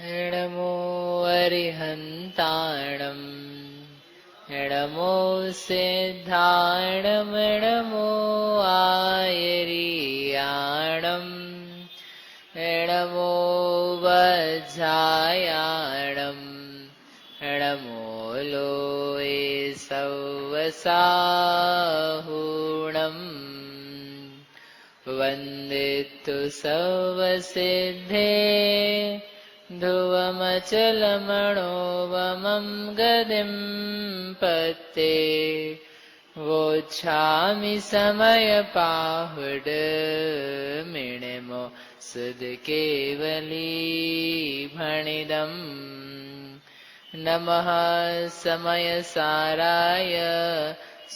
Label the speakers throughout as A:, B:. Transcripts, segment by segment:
A: नमो अरिहन्ताणम् नमो सिद्धाणम् नमो आयर्याणम् नमो वज्रायाणम् नमो लोये सवसाहूणम् वन्दितु सर्वसिद्धे ध्रुवमचलमणोवमं गदिं पत्ते वोच्छामि समयपाहुड मिणिमो सुदकेवलीभणिदम् नमः समयसाराय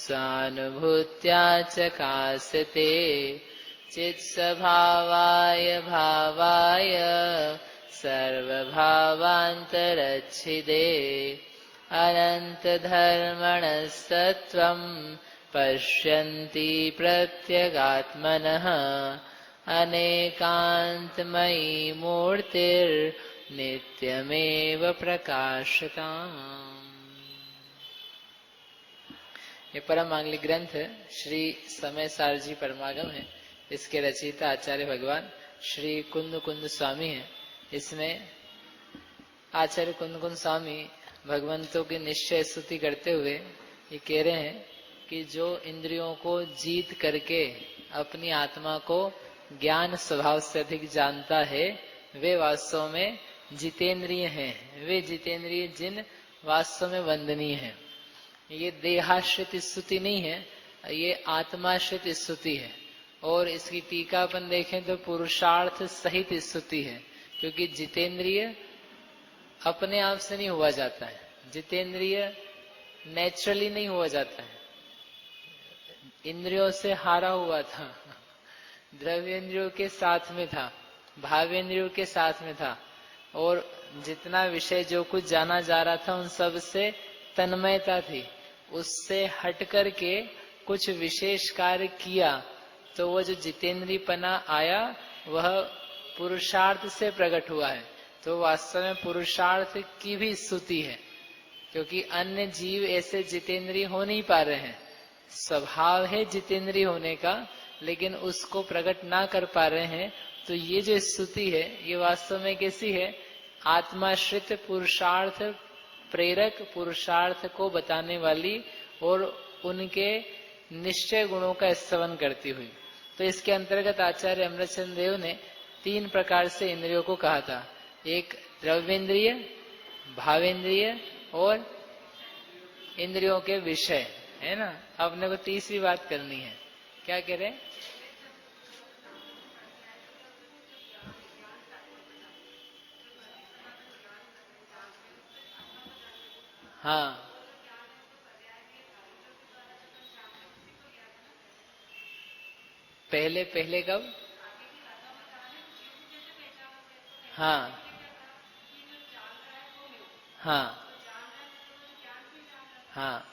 A: स्वानुभूत्या चकासते चित्स्वभावाय भावाय सर्वभावान्तरच्छिदे अनन्तधर्मणस्तत्त्वं पश्यन्ति प्रत्यगात्मनः अनेकान्तमयी मूर्तिर्नित्यमेव प्रकाशताम्। ये परम मांगलिक ग्रंथ श्री समय सार जी परमागम है। इसके रचयिता आचार्य भगवान श्री कुंद कुंद स्वामी हैं। इसमें आचार्य कुंद कुंद स्वामी भगवंतों की निश्चय स्तुति करते हुए ये कह रहे हैं कि जो इंद्रियों को जीत करके अपनी आत्मा को ज्ञान स्वभाव से अधिक जानता है वे वास्तव में जितेंद्रिय हैं। वे जितेंद्रिय जिन वास्तव में वंदनीय हैं। ये देहाश्रित स्तुति नहीं है, ये आत्माश्रित स्तुति है। और इसकी टीका अपन देखें तो पुरुषार्थ सहित स्तुति है, क्योंकि जितेंद्रिय अपने आप से नहीं हुआ जाता है। जितेंद्रिय नेचुरली नहीं हुआ जाता है, इंद्रियों से हारा हुआ था, द्रव्येंद्रियों के साथ में था, भावेंद्रियों के साथ में था, और जितना विषय जो कुछ जाना जा रहा था उन सब से तन्मयता थी। उससे हट करके कुछ विशेष कार्य किया तो वो जो जितेंद्रीपना आया वह पुरुषार्थ से प्रकट हुआ है। तो वास्तव में पुरुषार्थ की भी स्तुति है, क्योंकि अन्य जीव ऐसे जितेंद्रिय हो नहीं पा रहे हैं। स्वभाव है जितेंद्रिय होने का, लेकिन उसको प्रकट ना कर पा रहे हैं। तो ये जो स्तुति है ये वास्तव में कैसी है? आत्माश्रित पुरुषार्थ प्रेरक, पुरुषार्थ को बताने वाली और उनके निश्चय गुणों का स्तवन करती हुई। तो इसके अंतर्गत आचार्य अमृतचंद्र देव ने 3 प्रकार से इंद्रियों को कहा था। एक द्रव्येंद्रिय, भावेंद्रिय और इंद्रियों के विषय, है ना। अब अपने को तीसरी बात करनी है। क्या कह रहे? हाँ, पहले पहले कब? हाँ हाँ हाँ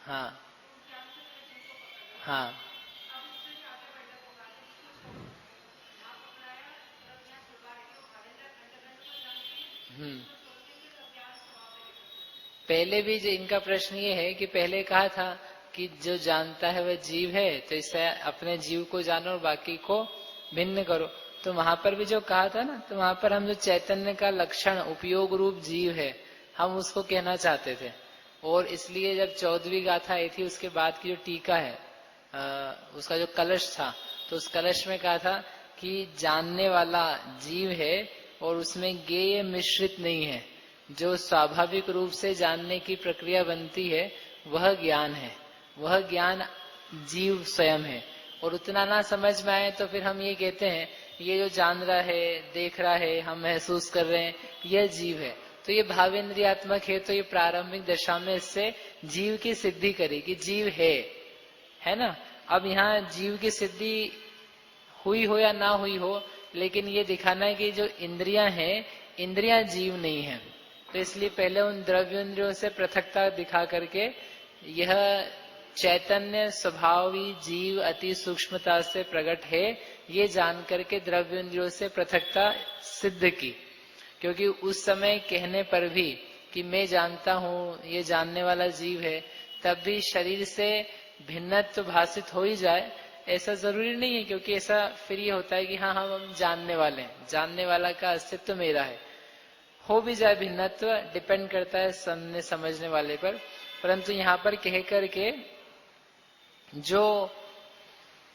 A: हाँ हाँ पहले भी जो इनका प्रश्न ये है कि पहले कहा था कि जो जानता है वह जीव है, तो इससे अपने जीव को जानो और बाकी को भिन्न करो। तो वहां पर भी जो कहा था ना, तो वहां पर हम जो चैतन्य का लक्षण उपयोग रूप जीव है, हम उसको कहना चाहते थे। और इसलिए जब 14वीं गाथा आई थी उसके बाद की जो टीका है, उसका जो कलश था, तो उस कलश में कहा था कि जानने वाला जीव है और उसमें ज्ञेय मिश्रित नहीं है। जो स्वाभाविक रूप से जानने की प्रक्रिया बनती है वह ज्ञान है, वह ज्ञान जीव स्वयं है। और उतना ना समझ में आए तो फिर हम ये कहते हैं ये जो जान रहा है, देख रहा है, हम महसूस कर रहे हैं, यह जीव है। तो ये भावेंद्रियात्मक है। तो ये प्रारंभिक दशा में इससे जीव की सिद्धि करी कि जीव है ना। अब यहाँ जीव की सिद्धि हुई हो या ना हुई हो, लेकिन ये दिखाना है कि जो इंद्रियां हैं, इंद्रियां जीव नहीं है। तो इसलिए पहले उन द्रव्येंद्रियों से पृथकता दिखा करके यह चैतन्य स्वभावी जीव अति सूक्ष्मता से प्रकट है, ये जान करके द्रव्य इंद्रियों से पृथकता सिद्ध की। क्योंकि उस समय कहने पर भी कि मैं जानता हूँ, ये जानने वाला जीव है, तब भी शरीर से भिन्नत्व भाषित हो ही जाए ऐसा जरूरी नहीं है। क्योंकि ऐसा फिर ये होता है कि हाँ हम जानने वाले हैं, जानने वाला का अस्तित्व मेरा है। हो भी जाए भिन्नत्व, डिपेंड करता है समझने समझने वाले पर। परंतु यहाँ पर कह करके जो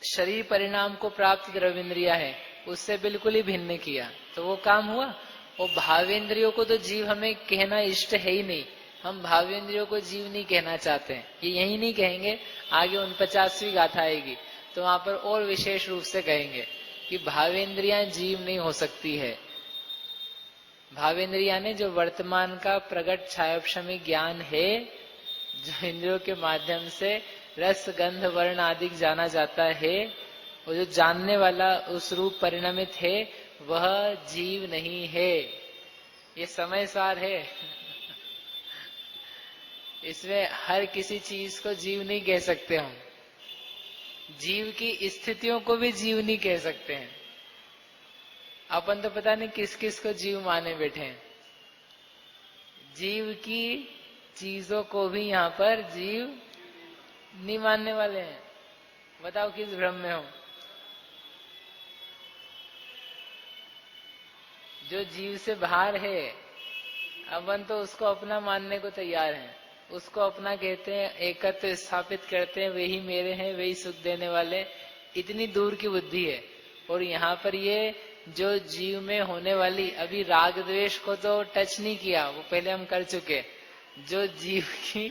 A: शरीर परिणाम को प्राप्त द्रव्येंद्रिया है उससे बिल्कुल ही भिन्न किया, तो वो काम हुआ। और भावेंद्रियों को तो जीव हमें कहना इष्ट है ही नहीं, हम भावेंद्रियों को जीव नहीं कहना चाहते हैं। ये यही नहीं कहेंगे, आगे 49वीं गाथा आएगी तो वहां पर और विशेष रूप से कहेंगे कि भावेंद्रियां जीव नहीं हो सकती है। भावेंद्रिया ने जो वर्तमान का प्रगट छायोपशमी ज्ञान है, जो इंद्रियों के माध्यम से रस गंध वर्ण आदि जाना जाता है, वो जो जानने वाला उस रूप परिणमित है वह जीव नहीं है। ये समय सार है। इसमें हर किसी चीज को जीव नहीं कह सकते हम, जीव की स्थितियों को भी जीव नहीं कह सकते हैं। अपन तो पता नहीं किस किस को जीव माने बैठे हैं। जीव की चीजों को भी यहाँ पर जीव नहीं मानने वाले हैं। बताओ किस भ्रम में हो। जो जीव से बाहर है अपन तो उसको अपना मानने को तैयार हैं, उसको अपना कहते हैं, एकत्व स्थापित करते हैं, वही मेरे हैं, वही सुख देने वाले। इतनी दूर की बुद्धि है। और यहाँ पर ये जो जीव में होने वाली, अभी राग द्वेष को तो टच नहीं किया, वो पहले हम कर चुके। जो जीव की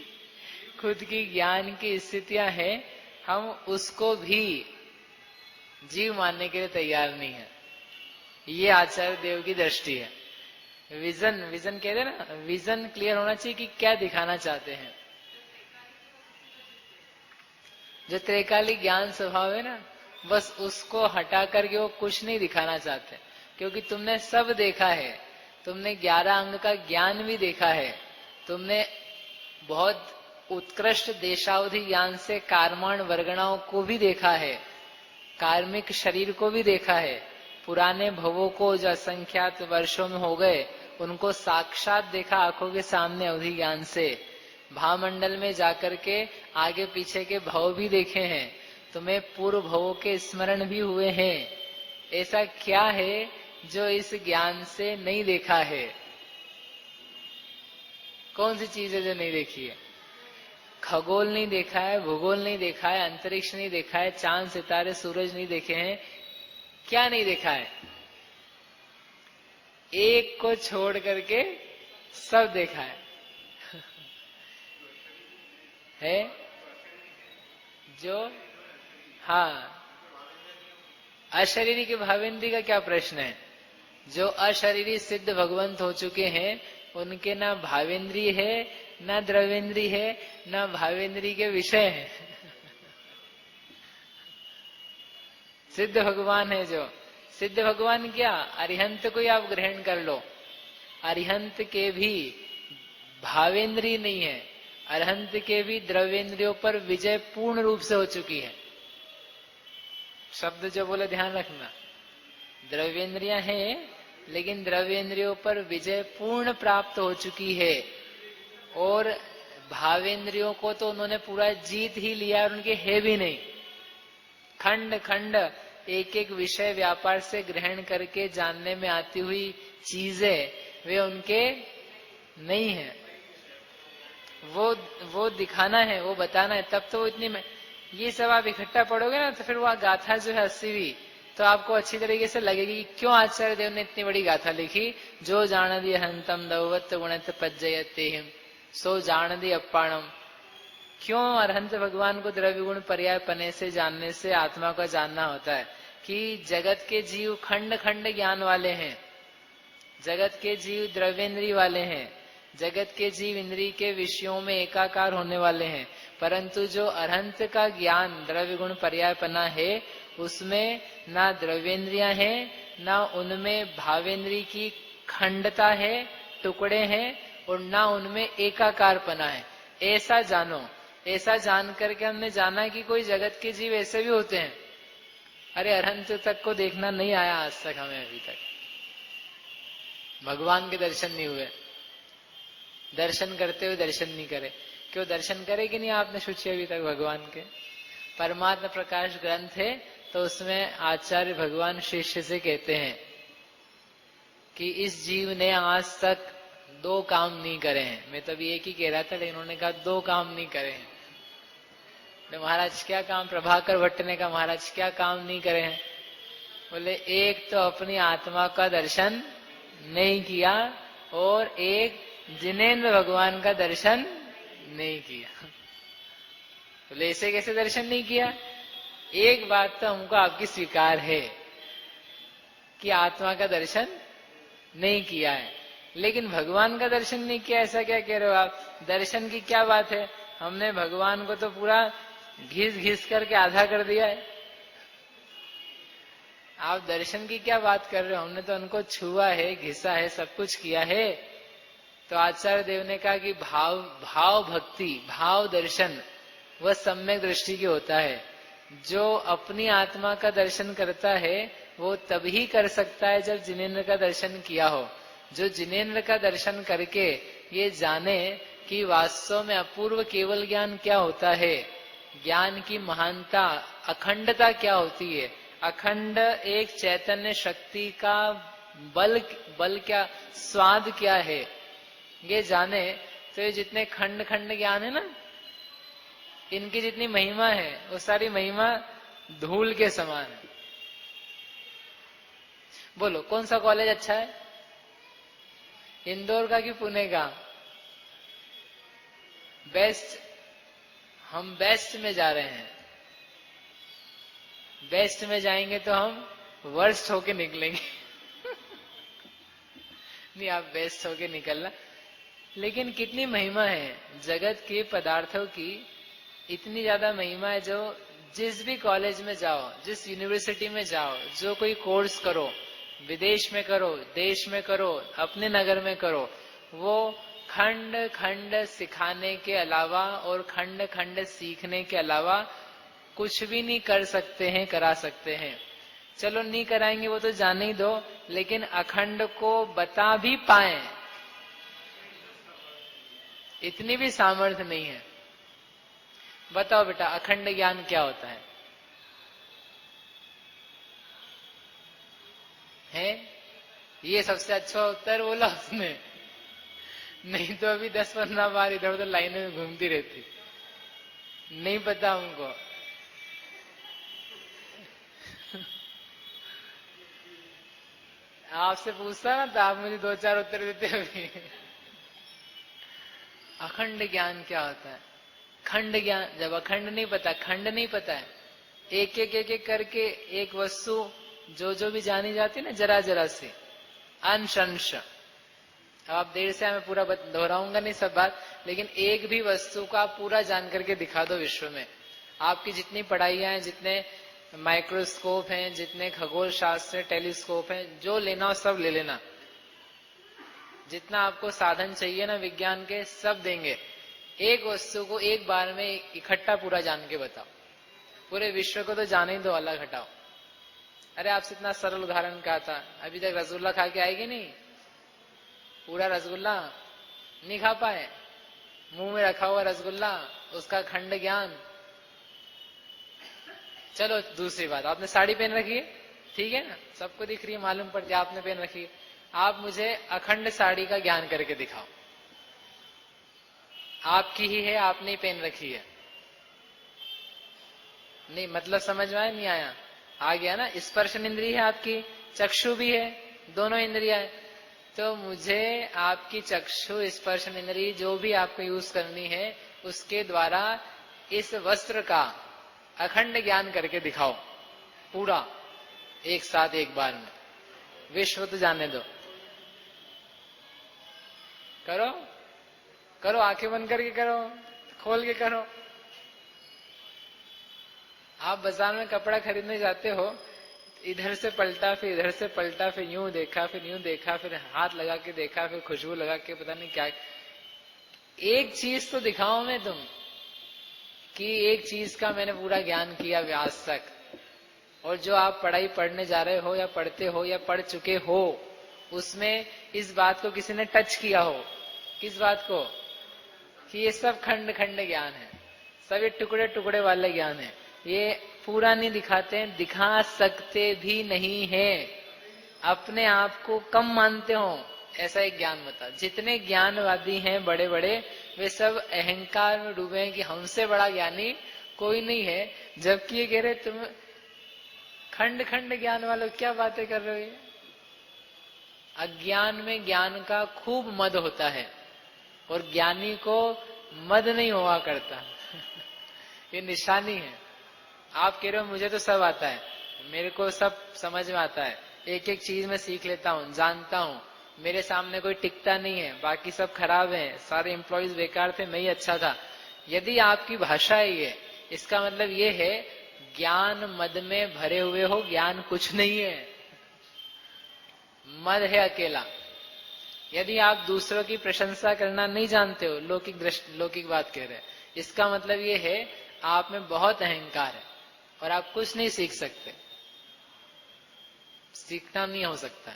A: खुद की ज्ञान की स्थितियां हैं, हम उसको भी जीव मानने के लिए तैयार नहीं है। ये आचार्य देव की दृष्टि है। विजन कहते हैं ना, विजन क्लियर होना चाहिए कि क्या दिखाना चाहते हैं। जो त्रैकालिक ज्ञान स्वभाव है ना, बस उसको हटा करके वो कुछ नहीं दिखाना चाहते। क्योंकि तुमने सब देखा है, तुमने 11 अंग का ज्ञान भी देखा है, तुमने बहुत उत्कृष्ट देशावधि ज्ञान से कार्माण वर्गणाओं को भी देखा है, कार्मिक शरीर को भी देखा है, पुराने भवों को जो असंख्यात वर्षों में हो गए उनको साक्षात देखा आंखों के सामने अवधि ज्ञान से। भावमंडल में जाकर के आगे पीछे के भव भी देखे हैं, तुम्हें पूर्व भवों के स्मरण भी हुए हैं। ऐसा क्या है जो इस ज्ञान से नहीं देखा है? कौन सी चीज है जो नहीं देखी है? खगोल नहीं देखा है, भूगोल नहीं देखा है, अंतरिक्ष नहीं देखा है, चांद सितारे सूरज नहीं देखे हैं। क्या नहीं देखा है? एक को छोड़ करके सब देखा है जो हाँ, अशरीरी के भावेंद्री का क्या प्रश्न है? जो अशरीरी सिद्ध भगवंत हो चुके हैं उनके ना भावेंद्री है, ना द्रव्येंद्री है, ना भावेंद्री के विषय है। सिद्ध भगवान है जो। सिद्ध भगवान क्या? अरिहंत को ही आप ग्रहण कर लो, अरिहंत के भी भावेंद्री नहीं है, अरिहंत के भी द्रव्येंद्रियों पर विजय पूर्ण रूप से हो चुकी है। शब्द जो बोले ध्यान रखना, द्रव्येंद्रियां हैं लेकिन द्रव्येंद्रियों पर विजय पूर्ण प्राप्त हो चुकी है। और भावेंद्रियों को तो उन्होंने पूरा जीत ही लिया और उनके है भी नहीं। खंड खंड एक एक विषय व्यापार से ग्रहण करके जानने में आती हुई चीजें वे उनके नहीं है। वो दिखाना है, वो बताना है, तब तो वो इतनी में ये सब आप इकट्ठा पढ़ोगे ना तो फिर वह गाथा जो है 80वीं तो आपको अच्छी तरीके से लगेगी कि क्यों आचार्य देव ने इतनी बड़ी गाथा लिखी। जो जानदी हंतम दौवत गुणत पज्जयते हिम सो जानदी अप्पाणम। क्यों अरहंत भगवान को द्रव्य गुण पर्याय पने से जानने से आत्मा का जानना होता है कि जगत के जीव खंड खंड ज्ञान वाले हैं, जगत के जीव द्रव्येंद्री वाले हैं, जगत के जीव इंद्री के विषयों में एकाकार होने वाले हैं। परंतु जो अरहंत का ज्ञान द्रव्य गुण पर्यायपना है उसमें ना द्रव्येंद्रियां हैं, ना उनमें भावेंद्री की खंडता है, टुकड़े हैं, और ना उनमें एकाकारपना है। ऐसा जानो। ऐसा जान करके हमने जाना कि कोई जगत के जीव ऐसे भी होते हैं। अरे अरहंत तक को देखना नहीं आया आज तक हमें, अभी तक भगवान के दर्शन नहीं हुए। दर्शन करते हुए दर्शन नहीं करे। क्यों दर्शन करे कि नहीं आपने सोचे अभी तक भगवान के? परमात्मा प्रकाश ग्रंथ है, तो उसमें आचार्य भगवान शिष्य से कहते हैं कि इस जीव ने आज तक 2 काम नहीं करे हैं। मैं तो अभी एक ही कह रहा था, लेकिन उन्होंने कहा 2 काम नहीं करे हैं। तो महाराज क्या काम? प्रभाकर भट्ट ने कहा महाराज क्या काम नहीं करे हैं? बोले एक तो अपनी आत्मा का दर्शन नहीं किया, और एक जिनेंद्र भगवान का दर्शन नहीं किया। बोले ऐसे कैसे दर्शन नहीं किया? एक बात तो हमको आपकी स्वीकार है कि आत्मा का दर्शन नहीं किया है, लेकिन भगवान का दर्शन नहीं किया, ऐसा क्या कह रहे हो आप? दर्शन की क्या बात है? हमने भगवान को तो पूरा घिस घिस करके आधा कर दिया है। आप दर्शन की क्या बात कर रहे हो? हमने तो उनको छुआ है, घिसा है, सब कुछ किया है। तो आचार्य देव ने कहा कि भाव भक्ति, भाव दर्शन वह सम्यक दृष्टि की होता है। जो अपनी आत्मा का दर्शन करता है वो तभी कर सकता है जब जिनेंद्र का दर्शन किया हो। जो जिनेंद्र का दर्शन करके ये जाने कि वास्तव में अपूर्व केवल ज्ञान क्या होता है, ज्ञान की महानता, अखंडता क्या होती है, अखंड एक चैतन्य शक्ति का बल क्या, स्वाद क्या है, ये जाने तो ये जितने खंड खंड ज्ञान है ना, इनकी जितनी महिमा है वो सारी महिमा धूल के समान है। बोलो कौन सा कॉलेज अच्छा है? इंदौर का कि पुणे का? बेस्ट, हम बेस्ट में जा रहे हैं। बेस्ट में जाएंगे तो हम वर्स्ट होके निकलेंगे। नहीं, आप बेस्ट होके निकलना। लेकिन कितनी महिमा है जगत के पदार्थों की, इतनी ज्यादा महिमा है। जो जिस भी कॉलेज में जाओ, जिस यूनिवर्सिटी में जाओ, जो कोई कोर्स करो, विदेश में करो, देश में करो, अपने नगर में करो, वो खंड खंड सिखाने के अलावा और खंड खंड सीखने के अलावा कुछ भी नहीं कर सकते हैं, करा सकते हैं। चलो नहीं कराएंगे वो तो जाने ही दो, लेकिन अखंड को बता भी पाए इतनी भी सामर्थ्य नहीं है। बताओ बेटा अखंड ज्ञान क्या होता है? ये सबसे अच्छा उत्तर बोला उसने, नहीं तो अभी 10-15 बार इधर उधर लाइनें में घूमती रहती। नहीं पता हमको। आपसे पूछता ना तो आप मुझे 2-4 उत्तर देते अभी। अखंड ज्ञान क्या होता है? खंड ज्ञान, जब अखंड नहीं पता, खंड नहीं पता है, एक एक करके एक वस्तु जो भी जानी जाती है ना, जरा जरा से, अंश अंश। अब आप देर से मैं पूरा दोहराऊंगा नहीं सब बात, लेकिन एक भी वस्तु का पूरा जान करके दिखा दो विश्व में। आपकी जितनी पढ़ाइयां हैं, जितने माइक्रोस्कोप हैं, जितने खगोल शास्त्र, टेलीस्कोप हैं, जो लेना हो सब ले लेना। जितना आपको साधन चाहिए ना विज्ञान के, सब देंगे। एक वस्तु को एक बार में इकट्ठा पूरा जान के बताओ। पूरे विश्व को तो जाने ही दो, अलग हटाओ। अरे आपसे इतना सरल उदाहरण क्या था? अभी तक रसगुल्ला खा के आएगी नहीं? पूरा रसगुल्ला नहीं खा पाए? मुंह में रखा हुआ रसगुल्ला, उसका खंड ज्ञान। चलो दूसरी बात, आपने साड़ी पहन रखी है, ठीक है ना, सबको दिख रही है, मालूम पड़ती है आपने पहन रखी है। आप मुझे अखंड साड़ी का ज्ञान करके दिखाओ। आपकी ही है, आपने ही पहन रखी है। नहीं मतलब समझ में आया? नहीं आया? आ गया ना? स्पर्शन इंद्रिय है आपकी, चक्षु भी है, दोनों इंद्रिया है। तो मुझे आपकी चक्षु स्पर्शन इंद्रिय जो भी आपको यूज करनी है, उसके द्वारा इस वस्त्र का अखंड ज्ञान करके दिखाओ, पूरा एक साथ एक बार में। विश्व तो जाने दो। करो करो, आंखें बंद करके करो, खोल के करो। आप बाजार में कपड़ा खरीदने जाते हो, इधर से पलटा, फिर इधर से पलटा, फिर यूं देखा, फिर यूं देखा, फिर हाथ लगा के देखा, फिर खुशबू लगा के, पता नहीं क्या। एक चीज तो दिखाओ मैं तुम कि एक चीज का मैंने पूरा ज्ञान किया व्यास तक। और जो आप पढ़ाई पढ़ने जा रहे हो या पढ़ते हो या पढ़ चुके हो, उसमें इस बात को किसी ने टच किया हो, किस बात को, कि ये सब खंड खंड ज्ञान है, सब ये टुकड़े टुकड़े वाले ज्ञान है, ये पूरा नहीं दिखाते हैं, दिखा सकते भी नहीं है, अपने आप को कम मानते हो, ऐसा एक ज्ञान बता। जितने ज्ञानवादी हैं बड़े बड़े, वे सब अहंकार में डूबे हैं कि हमसे बड़ा ज्ञानी कोई नहीं है, जबकि ये कह रहे तुम खंड खंड ज्ञान वालों क्या बातें कर रहे हो। अज्ञान में ज्ञान का खूब मद होता है और ज्ञानी को मद नहीं हुआ करता ये निशानी है। आप कह रहे हो मुझे तो सब आता है, मेरे को सब समझ में आता है, एक एक चीज मैं सीख लेता हूँ, जानता हूँ, मेरे सामने कोई टिकता नहीं है, बाकी सब खराब है, सारे एम्प्लॉयज बेकार थे, मैं ही अच्छा था। यदि आपकी भाषा है ये, इसका मतलब ये है ज्ञान मद में भरे हुए हो, ज्ञान कुछ नहीं है, मद है अकेला। यदि आप दूसरों की प्रशंसा करना नहीं जानते हो, लौकिक बात कह रहे हैं, इसका मतलब ये है आप में बहुत अहंकार है और आप कुछ नहीं सीख सकते, सीखना नहीं हो सकता,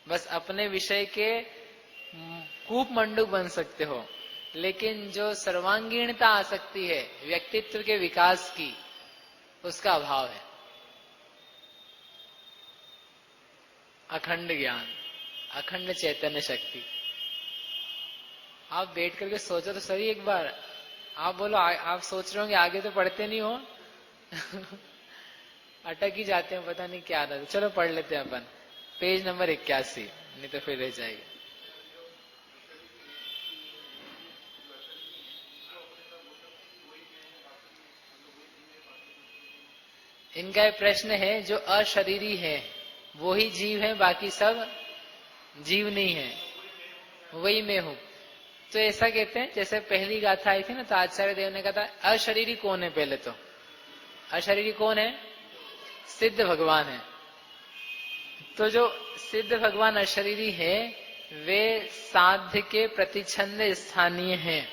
A: बस अपने विषय के कूप मंडूक बन सकते हो, लेकिन जो सर्वांगीणता आ सकती है व्यक्तित्व के विकास की, उसका अभाव है। अखंड ज्ञान, अखंड चैतन्य शक्ति। आप बैठ करके सोचो तो सही एक बार, आप बोलो आप सोच रहे होंगे आगे तो पढ़ते नहीं हो अटक ही जाते हैं, पता नहीं क्या था। चलो पढ़ लेते हैं अपन पेज नंबर 81, नहीं तो फिर रह जाएगी। इनका एक प्रश्न है, जो अशरीरी है वो ही जीव है, बाकी सब जीव नहीं है, वही मैं हूं। तो ऐसा कहते हैं, जैसे पहली गाथा आई थी ना, तो आचार्य देव ने कहा था अशरीरी कौन है। पहले तो अशरीरी कौन है, सिद्ध भगवान है। तो जो सिद्ध भगवान अशरीरी है, वे साध्य के प्रतिच्छंद स्थानीय हैं,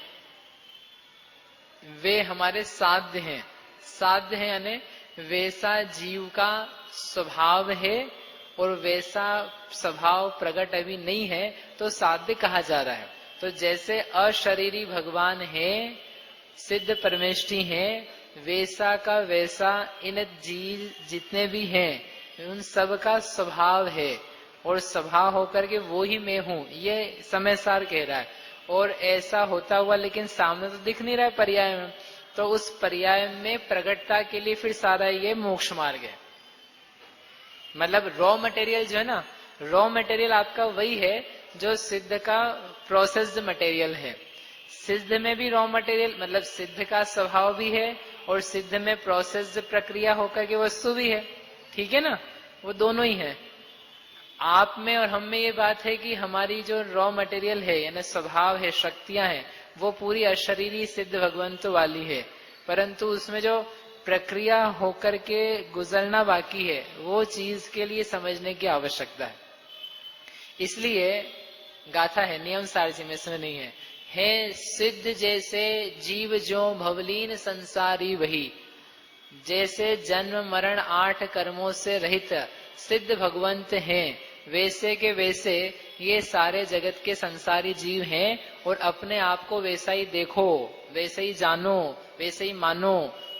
A: वे हमारे साध्य हैं। साध्य है यानी वैसा जीव का स्वभाव है और वैसा स्वभाव प्रकट अभी नहीं है, तो साध्य कहा जा रहा है। तो जैसे अशरीरी भगवान है, सिद्ध परमेष्ठी है, वैसा का वैसा इन जीव जितने भी हैं उन सब का स्वभाव है, और स्वभाव होकर के वो ही मैं हूं, ये समय सार कह रहा है। और ऐसा होता हुआ लेकिन सामने तो दिख नहीं रहा है पर्याय में, तो उस पर्याय में प्रकटता के लिए फिर सारा ये मोक्ष मार्ग है। मतलब रॉ मटेरियल जो है ना, रॉ मटेरियल आपका वही है जो सिद्ध का प्रोसेस्ड मटेरियल है। सिद्ध में भी रॉ मटेरियल मतलब सिद्ध का स्वभाव भी है, और सिद्ध में प्रोसेस्ड प्रक्रिया होकर के वस्तु भी है, ठीक है ना, वो दोनों ही है। आप में और हम में ये बात है कि हमारी जो रॉ मटेरियल है यानी स्वभाव है, शक्तियां हैं, वो पूरी अशरीरी सिद्ध भगवंत वाली है, परंतु उसमें जो प्रक्रिया होकर के गुजरना बाकी है, वो चीज के लिए समझने की आवश्यकता है। इसलिए गाथा है, नियम सारसी में इसमें नहीं है सिद्ध जैसे जीव जो भवलीन संसारी वही, जैसे जन्म मरण 8 कर्मों से रहित सिद्ध भगवंत हैं, वैसे के वैसे ये सारे जगत के संसारी जीव हैं, और अपने आप को वैसा ही देखो, वैसे ही जानो, वैसे ही मानो।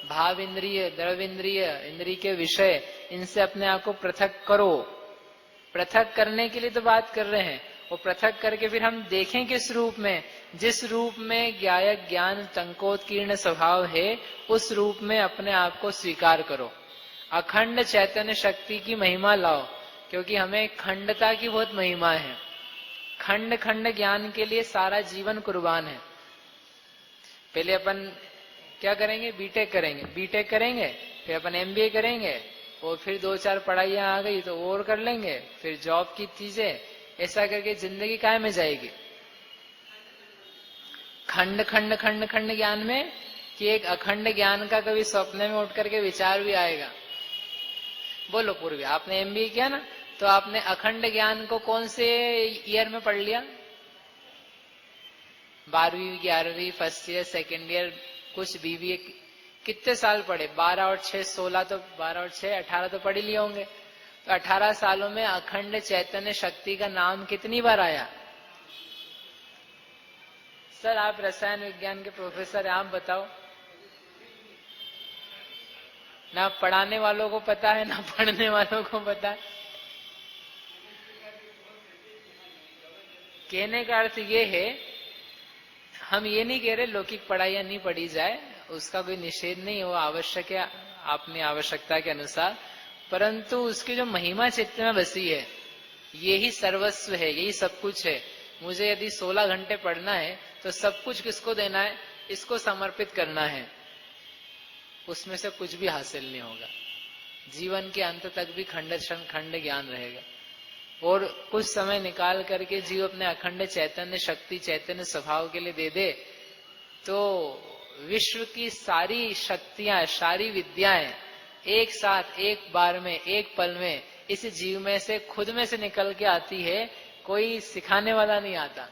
A: भाव इंद्रिय, द्रव इंद्रिय, इंद्रिय के विषय, इनसे अपने आप को पृथक करो। पृथक करने के लिए तो बात कर रहे हैं, और पृथक करके फिर हम देखें किस रूप में, जिस रूप में ज्ञायक ज्ञान टंकोत्कीर्ण स्वभाव है, उस रूप में अपने आप को स्वीकार करो। अखंड चैतन्य शक्ति की महिमा लाओ, क्योंकि हमें खंडता की बहुत महिमा है। खंड खंड ज्ञान के लिए सारा जीवन कुर्बान है। पहले अपन क्या करेंगे, बीटेक करेंगे, बीटेक करेंगे, फिर अपन एमबीए करेंगे, और फिर 2-4 पढ़ाइयां आ गई तो और कर लेंगे, फिर जॉब की चीजें, ऐसा करके जिंदगी काय में जाएगी। खंड खंड खंड खंड ज्ञान में, कि एक अखंड ज्ञान का कभी सपने में उठ करके विचार भी आएगा। बोलो पूर्वी, आपने एमबीए किया ना, तो आपने अखंड ज्ञान को कौन से ईयर में पढ़ लिया? 12वीं 11वीं फर्स्ट ईयर, सेकेंड ईयर, कुछ बीबीए कितने साल पढ़े? 12 और 6 16, तो 12 और 6 18 तो पढ़ ही लिए होंगे। तो 18 सालों में अखंड चैतन्य शक्ति का नाम कितनी बार आया? सर आप रसायन विज्ञान के प्रोफेसर हैं, आप बताओ। ना पढ़ाने वालों को पता है, ना पढ़ने वालों को पता है। कहने का अर्थ ये है, हम ये नहीं कह रहे लौकिक पढ़ाइयां नहीं पढ़ी जाए, उसका कोई निषेध नहीं, वो आवश्यक है अपनी आवश्यकता के अनुसार, परंतु उसकी जो महिमा चित्त में बसी है, यही सर्वस्व है, यही सब कुछ है। मुझे यदि 16 घंटे पढ़ना है तो सब कुछ किसको देना है? इसको समर्पित करना है। उसमें से कुछ भी हासिल नहीं होगा, जीवन के अंत तक भी खंड ज्ञान रहेगा। और कुछ समय निकाल करके जीव अपने अखंड चैतन्य शक्ति, चैतन्य स्वभाव के लिए दे दे, तो विश्व की सारी शक्तियां, सारी विद्याएं एक साथ, एक बार में, एक पल में इस जीव में से, खुद में से निकल के आती है। कोई सिखाने वाला नहीं आता,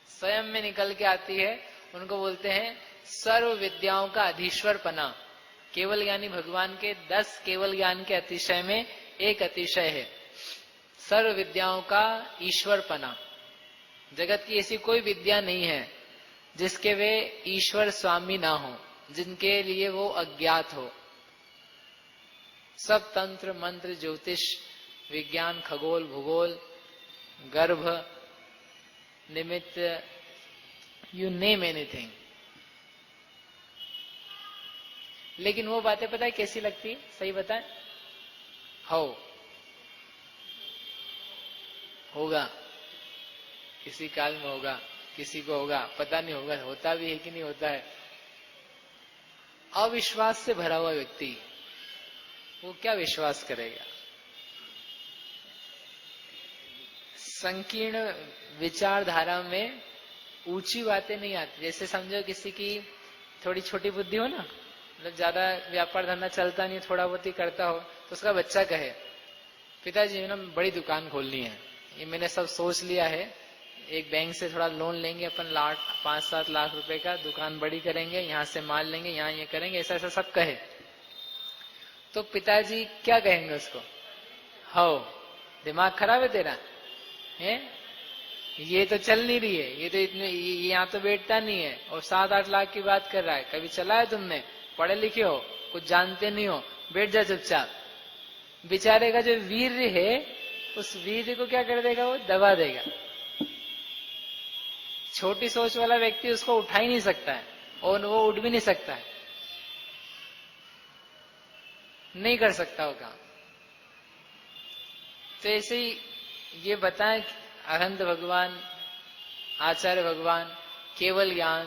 A: स्वयं में निकल के आती है। उनको बोलते हैं सर्व विद्याओं का अधीश्वर पना। केवल ज्ञानी भगवान के 10 केवल ज्ञान के अतिशय में एक अतिशय है सर्व विद्याओं का ईश्वर पना। जगत की ऐसी कोई विद्या नहीं है जिसके वे ईश्वर स्वामी ना हो, जिनके लिए वो अज्ञात हो। सब तंत्र मंत्र, ज्योतिष विज्ञान, खगोल भूगोल, गर्भ निमित्त, यू नेम एनीथिंग। लेकिन वो बातें पता है कैसी लगती है? सही बताएं? होगा, किसी काल में होगा, किसी को होगा, पता नहीं होगा, होता भी है कि नहीं होता है। अविश्वास से भरा हुआ व्यक्ति, वो क्या विश्वास करेगा? संकीर्ण विचारधारा में ऊंची बातें नहीं आती। जैसे समझो किसी की थोड़ी छोटी बुद्धि हो ना, मतलब ज्यादा व्यापार धंधा चलता नहीं, थोड़ा बहुत ही करता हो, तो उसका बच्चा कहे पिताजी ने बड़ी दुकान खोलनी है, ये मैंने सब सोच लिया है, एक बैंक से थोड़ा लोन लेंगे अपन 5-7 लाख रुपए का, दुकान बड़ी करेंगे, यहाँ से माल लेंगे, यहाँ ये करेंगे, ऐसा ऐसा सब कहे। तो पिताजी क्या कहेंगे उसको? दिमाग खराब है तेरा, है ये तो चल नहीं रही है, ये तो इतने यहाँ तो बैठता नहीं है, और 7-8 लाख की बात कर रहा है। कभी चला है तुमने? पढ़े लिखे हो, कुछ जानते नहीं हो, बैठ जा चुपचाप। बेचारे का जो वीर्य है, उस वीर्य को क्या कर देगा? वो दबा देगा। छोटी सोच वाला व्यक्ति उसको उठा ही नहीं सकता है, और वो उठ भी नहीं सकता है, नहीं कर सकता वो काम। तो ऐसे ही ये बताएं, अनंत भगवान, आचार्य भगवान, केवल ज्ञान,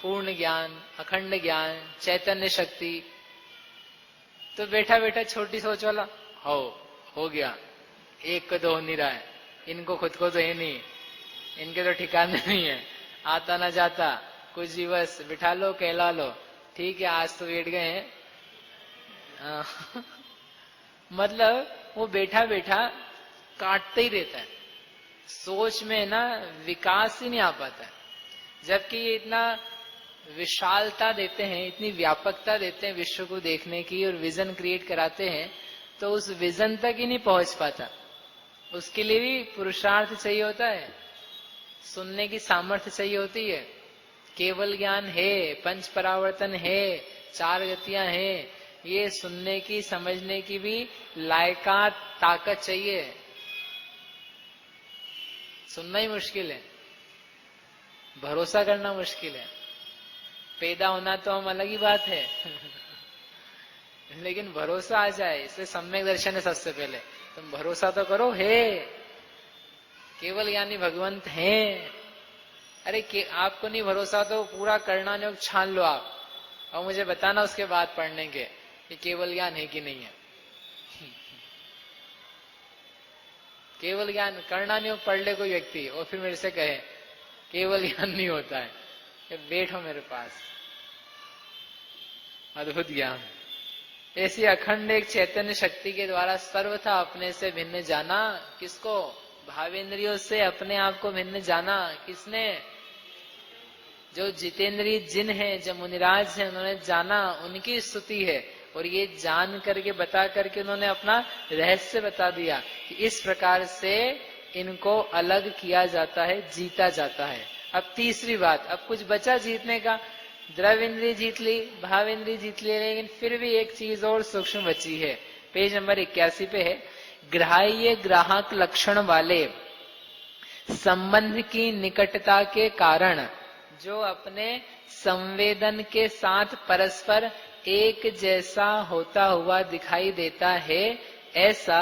A: पूर्ण ज्ञान, अखंड ज्ञान, चैतन्य शक्ति। तो बैठा बैठा छोटी सोच वाला हो गया, एक को तो हो नहीं रहा है, इनको खुद को तो है नहीं, इनके तो ठिकाने नहीं है, आता ना जाता, कुछ दिवस बिठा लो, कहला लो, ठीक है आज तो बैठ गए हैं। मतलब वो बैठा बैठा काटते ही रहता है, सोच में ना विकास ही नहीं आ पाता है। जबकि ये इतना विशालता देते हैं, इतनी व्यापकता देते हैं विश्व को देखने की, और विजन क्रिएट कराते हैं, तो उस विजन तक ही नहीं पहुंच पाता। उसके लिए भी पुरुषार्थ चाहिए होता है, सुनने की सामर्थ्य चाहिए होती है। केवल ज्ञान है, पंच परावर्तन है, 4 गतियां हैं, ये सुनने की, समझने की भी लायकात, ताकत चाहिए। सुनना ही मुश्किल है, भरोसा करना मुश्किल है। पैदा होना तो हम अलग ही बात है लेकिन भरोसा आ जाए, इसलिए सम्यक दर्शन है। सबसे पहले तुम भरोसा तो करो, है केवल ज्ञानी भगवंत हैं। अरे आपको नहीं भरोसा तो पूरा करना योग छान लो आप, और मुझे बताना उसके बाद पढ़ने के कि केवल ज्ञान है कि नहीं है। केवल ज्ञान करना नहीं पढ़ ले कोई व्यक्ति, और फिर मेरे से कहे केवल ज्ञान नहीं होता है, बैठो मेरे पास, अद्भुत ज्ञान। ऐसी अखंड एक चैतन्य शक्ति के द्वारा सर्वथा अपने से भिन्न जाना। किसको? भावेंद्रियों से अपने आप को भिन्न जाना। किसने? जो जितेंद्रिय जिन है, जो मुनिराज है, उन्होंने जाना, उनकी स्तुति है। और ये जान करके बता करके उन्होंने अपना रहस्य बता दिया कि इस प्रकार से इनको अलग किया जाता है, जीता जाता है। अब तीसरी बात, अब कुछ बचा जीतने का। द्रव इंद्रिय जीत ली, भाव इंद्रिय जीत ली, लेकिन फिर भी एक चीज और सूक्ष्म बची है। पेज नंबर 81 पे है, ग्राह्य ग्राहक लक्षण वाले संबंध की निकटता के कारण जो अपने संवेदन के साथ परस्पर एक जैसा होता हुआ दिखाई देता है, ऐसा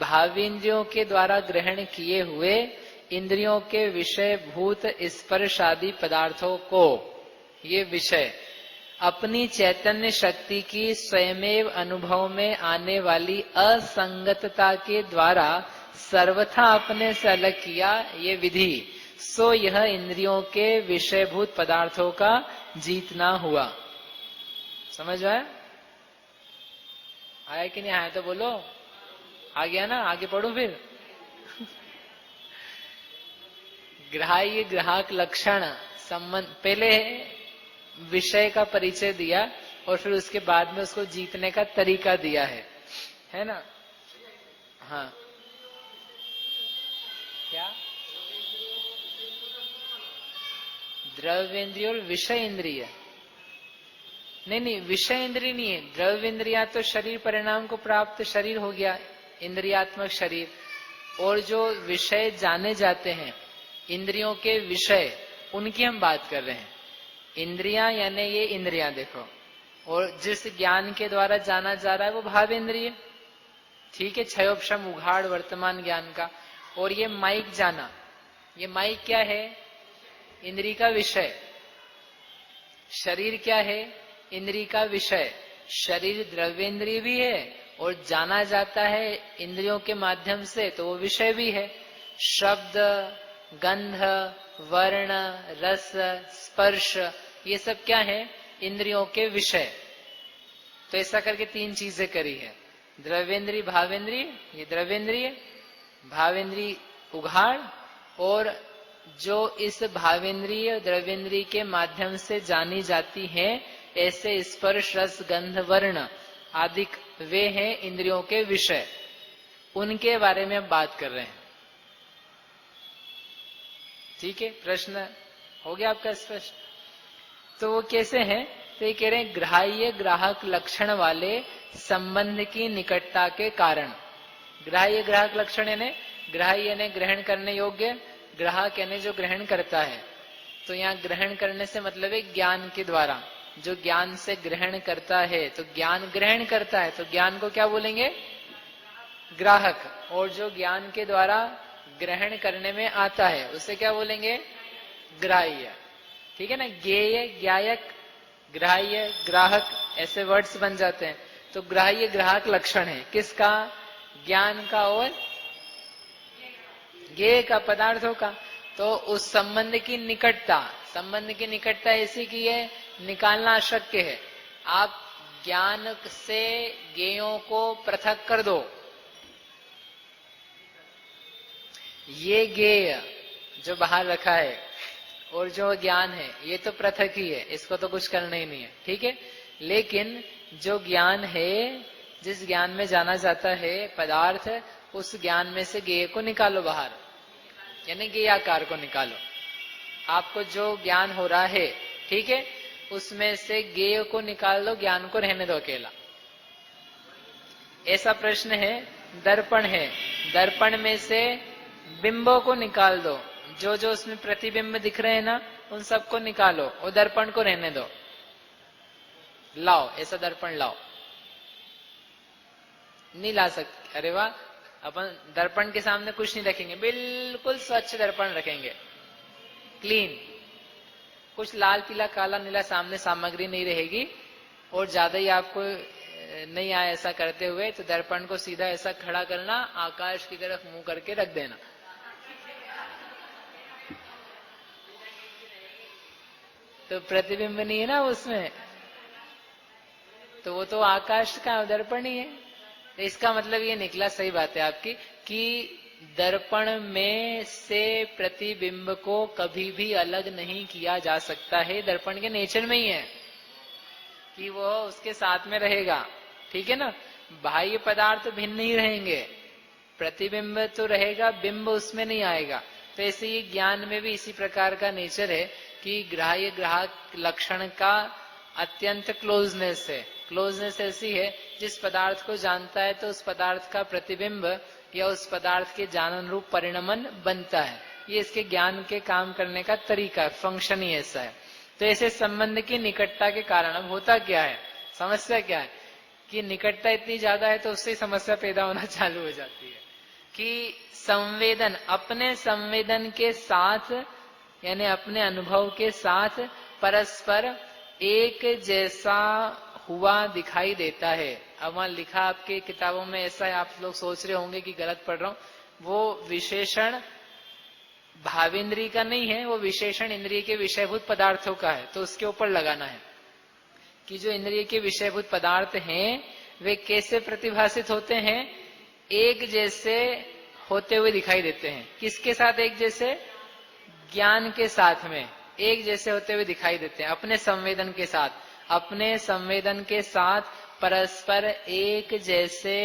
A: भावेंद्रियों के द्वारा ग्रहण किए हुए इंद्रियों के विषय भूत स्पर्शादि पदार्थों को, ये विषय अपनी चैतन्य शक्ति की स्वयमेव अनुभव में आने वाली असंगतता के द्वारा सर्वथा अपने से अलग किया, ये विधि, सो यह इंद्रियों के विषयभूत पदार्थों का जीतना हुआ। समझ आया? आया कि नहीं आया तो बोलो। आ गया ना? आगे पढ़ो फिर। ग्राह्य ग्राहक लक्षण संबंध, पहले विषय का परिचय दिया और फिर उसके बाद में उसको जीतने का तरीका दिया है ना? हाँ, क्या? द्रव्य और विषय इंद्रिय, नहीं, विषय इंद्रिय नहीं है। द्रव्य इंद्रिया तो शरीर परिणाम को प्राप्त शरीर हो गया, इंद्रियात्मक शरीर। और जो विषय जाने जाते हैं, इंद्रियों के विषय, उनकी हम बात कर रहे हैं। इंद्रियां यानी ये इंद्रियां देखो, और जिस ज्ञान के द्वारा जाना जा रहा है वो भाव इंद्रिय, ठीक है, क्षयोपशम उघाड़ वर्तमान ज्ञान का। और ये माइक जाना, ये माइक क्या है? इंद्रिय का विषय। शरीर क्या है? इंद्रिय का विषय। शरीर द्रव्येंद्रिय भी है और जाना जाता है इंद्रियों के माध्यम से, तो वो विषय भी है। शब्द, गंध, वर्ण, रस, स्पर्श, ये सब क्या है? इंद्रियों के विषय। तो ऐसा करके तीन चीजें करी है, द्रव्येंद्रिय, भावेंद्रिय, ये द्रव्येंद्रिय, भावेंद्रिय उघाड़, और जो इस भावेंद्रिय द्रव्येंद्रिय के माध्यम से जानी जाती हैं, ऐसे स्पर्श, रस, गंध, वर्ण आदि वे हैं इंद्रियों के विषय। उनके बारे में हम बात कर रहे हैं। ठीक है, प्रश्न हो गया आपका स्पष्ट? तो वो कैसे हैं? तो ये कह रहे हैं ग्राह्य ग्राहक लक्षण वाले संबंध की निकटता के कारण। ग्राह्य ग्राहक लक्षण यानी ग्राह्य यानी ग्रहण करने योग्य, ग्राहक यानी जो ग्रहण करता है। तो यहाँ ग्रहण करने से मतलब है ज्ञान के द्वारा, जो ज्ञान से ग्रहण करता है, तो ज्ञान ग्रहण करता है, तो ज्ञान को क्या बोलेंगे? ग्राहक। और जो ज्ञान के द्वारा ग्रहण करने में आता है उसे क्या बोलेंगे? ग्राह्य। ठीक है ना? ज्ञेय, ज्ञायक, ग्राह्य, ग्राहक, ऐसे वर्ड्स बन जाते हैं। तो ग्राह्य ग्राहक लक्षण है किसका? ज्ञान का और ज्ञेय का, पदार्थों का। तो उस संबंध की निकटता, संबंध की निकटता ऐसी की है, निकालना अशक्य है। आप ज्ञान से ज्ञेयों को पृथक कर दो, ये ज्ञेय जो बाहर रखा है और जो ज्ञान है ये तो पृथक ही है, इसको तो कुछ करना ही नहीं है, ठीक है। लेकिन जो ज्ञान है, जिस ज्ञान में जाना जाता है पदार्थ, उस ज्ञान में से ज्ञेय को निकालो बाहर, यानी ज्ञेयाकार को निकालो। आपको जो ज्ञान हो रहा है, ठीक है, उसमें से ज्ञेय को निकाल दो, ज्ञान को रहने दो अकेला। ऐसा प्रश्न है। दर्पण है, दर्पण में से बिंबों को निकाल दो, जो जो उसमें प्रतिबिंब दिख रहे हैं ना, उन सबको निकालो और दर्पण को रहने दो। लाओ, ऐसा दर्पण लाओ। नहीं ला सकते? अरे वाह, अपन दर्पण के सामने कुछ नहीं रखेंगे, बिल्कुल स्वच्छ दर्पण रखेंगे, क्लीन। कुछ लाल पीला काला नीला सामने सामग्री नहीं रहेगी। और ज्यादा ही आपको नहीं आए ऐसा करते हुए, तो दर्पण को सीधा ऐसा खड़ा करना, आकाश की तरफ मुंह करके रख देना। तो प्रतिबिंब नहीं है ना उसमें, तो वो तो आकाश का दर्पण ही है। तो इसका मतलब ये निकला, सही बात है आपकी, कि दर्पण में से प्रतिबिंब को कभी भी अलग नहीं किया जा सकता है। दर्पण के नेचर में ही है कि वो उसके साथ में रहेगा, ठीक है ना। बाह्य पदार्थ भिन्न ही रहेंगे, प्रतिबिंब तो रहेगा, बिंब उसमें नहीं आएगा। तो ऐसे ही ज्ञान में भी इसी प्रकार का नेचर है कि ग्राह्य ग्राहक लक्षण का अत्यंत क्लोजनेस है। क्लोजनेस ऐसी है, जिस पदार्थ को जानता है तो उस पदार्थ का प्रतिबिंब या उस पदार्थ के जानन रूप परिणमन बनता है। ये इसके ज्ञान के काम करने का तरीका, फंक्शन ही ऐसा है। तो ऐसे संबंध की निकटता के कारण अब होता क्या है, समस्या क्या है कि निकटता इतनी ज्यादा है तो उससे समस्या पैदा होना चालू हो जाती है कि संवेदन, अपने संवेदन के साथ यानी अपने अनुभव के साथ परस्पर एक जैसा हुआ दिखाई देता है। अब वहां लिखा आपके किताबों में ऐसा है, आप लोग सोच रहे होंगे कि गलत पढ़ रहा हूं, वो विशेषण भावेंद्रीय का नहीं है, वो विशेषण इंद्रिय के विषयभूत पदार्थों का है। तो उसके ऊपर लगाना है कि जो इंद्रिय के विषयभूत पदार्थ हैं वे कैसे प्रतिभाषित होते हैं, एक जैसे होते हुए दिखाई देते हैं। किसके साथ एक जैसे, ज्ञान के साथ में एक जैसे होते हुए दिखाई देते हैं। अपने संवेदन के साथ, अपने संवेदन के साथ परस्पर एक जैसे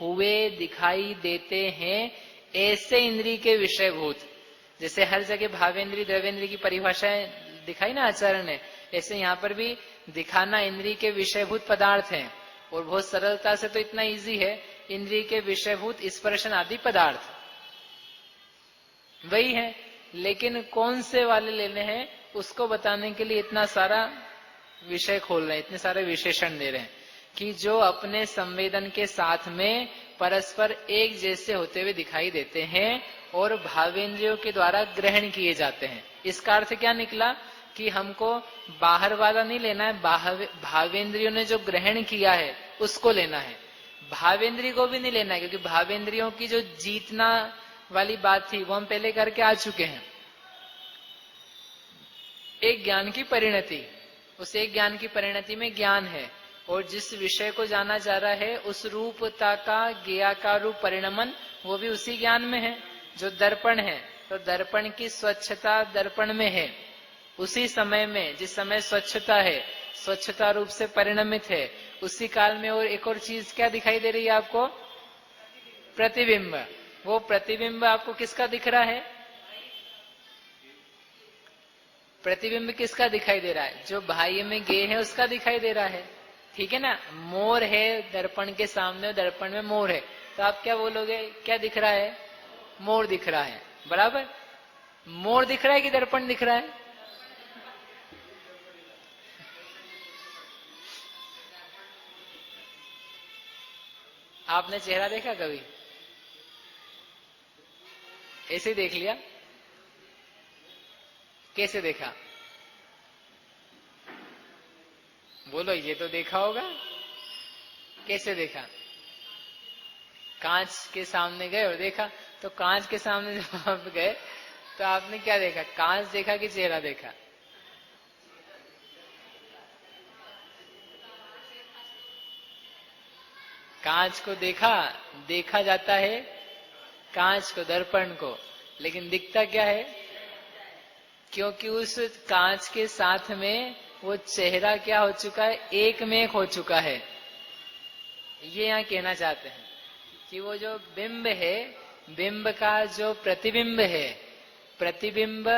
A: हुए दिखाई देते हैं। ऐसे इंद्रिय के विषयभूत, जैसे हर जगह भावेंद्रीय द्रव्येंद्रीय की परिभाषाएं दिखाई ना आचार्य ने, ऐसे यहाँ पर भी दिखाना इंद्रिय के विषयभूत पदार्थ हैं। और बहुत सरलता से तो इतना इजी है, इंद्रिय के विषयभूत स्पर्शन आदि पदार्थ वही है, लेकिन कौन से वाले लेने हैं उसको बताने के लिए इतना सारा विषय खोल रहे हैं, इतने सारे विशेषण दे रहे हैं कि जो अपने संवेदन के साथ में परस्पर एक जैसे होते हुए दिखाई देते हैं और भावेंद्रियों के द्वारा ग्रहण किए जाते हैं। इसका अर्थ क्या निकला कि हमको बाहर वाला नहीं लेना है, भावेंद्रियों ने जो ग्रहण किया है उसको लेना है। भावेंद्रिय को भी नहीं लेना है, क्योंकि भावेंद्रियों की जो जीतना वाली बात थी वो हम पहले करके आ चुके हैं। एक ज्ञान की परिणति, उस एक ज्ञान की परिणति में ज्ञान है और जिस विषय को जाना जा रहा है उस रूपता का ज्ञेयाकार रूप परिणमन वो भी उसी ज्ञान में है जो दर्पण है। तो दर्पण की स्वच्छता दर्पण में है। उसी समय में जिस समय स्वच्छता है, स्वच्छता रूप से परिणमित है, उसी काल में और एक और चीज क्या दिखाई दे रही है आपको, प्रतिबिंब। वो प्रतिबिंब आपको किसका दिख रहा है, प्रतिबिंब किसका दिखाई दे रहा है, जो बाह्य में गे है उसका दिखाई दे रहा है, ठीक है ना। मोर है दर्पण के सामने, दर्पण में मोर है, तो आप क्या बोलोगे, क्या दिख रहा है, मोर दिख रहा है, बराबर। मोर दिख रहा है कि दर्पण दिख रहा है, आपने चेहरा देखा कभी, ऐसे देख लिया, कैसे देखा, बोलो, ये तो देखा होगा, कैसे देखा, कांच के सामने गए और देखा। तो कांच के सामने जब आप गए तो आपने क्या देखा, कांच देखा कि चेहरा देखा, कांच को देखा, देखा जाता है कांच को, दर्पण को, लेकिन दिखता क्या है, क्योंकि उस कांच के साथ में वो चेहरा क्या हो चुका है, एक में एक हो चुका है। ये यहाँ कहना चाहते हैं कि वो जो बिंब है, बिंब का जो प्रतिबिंब है, प्रतिबिंब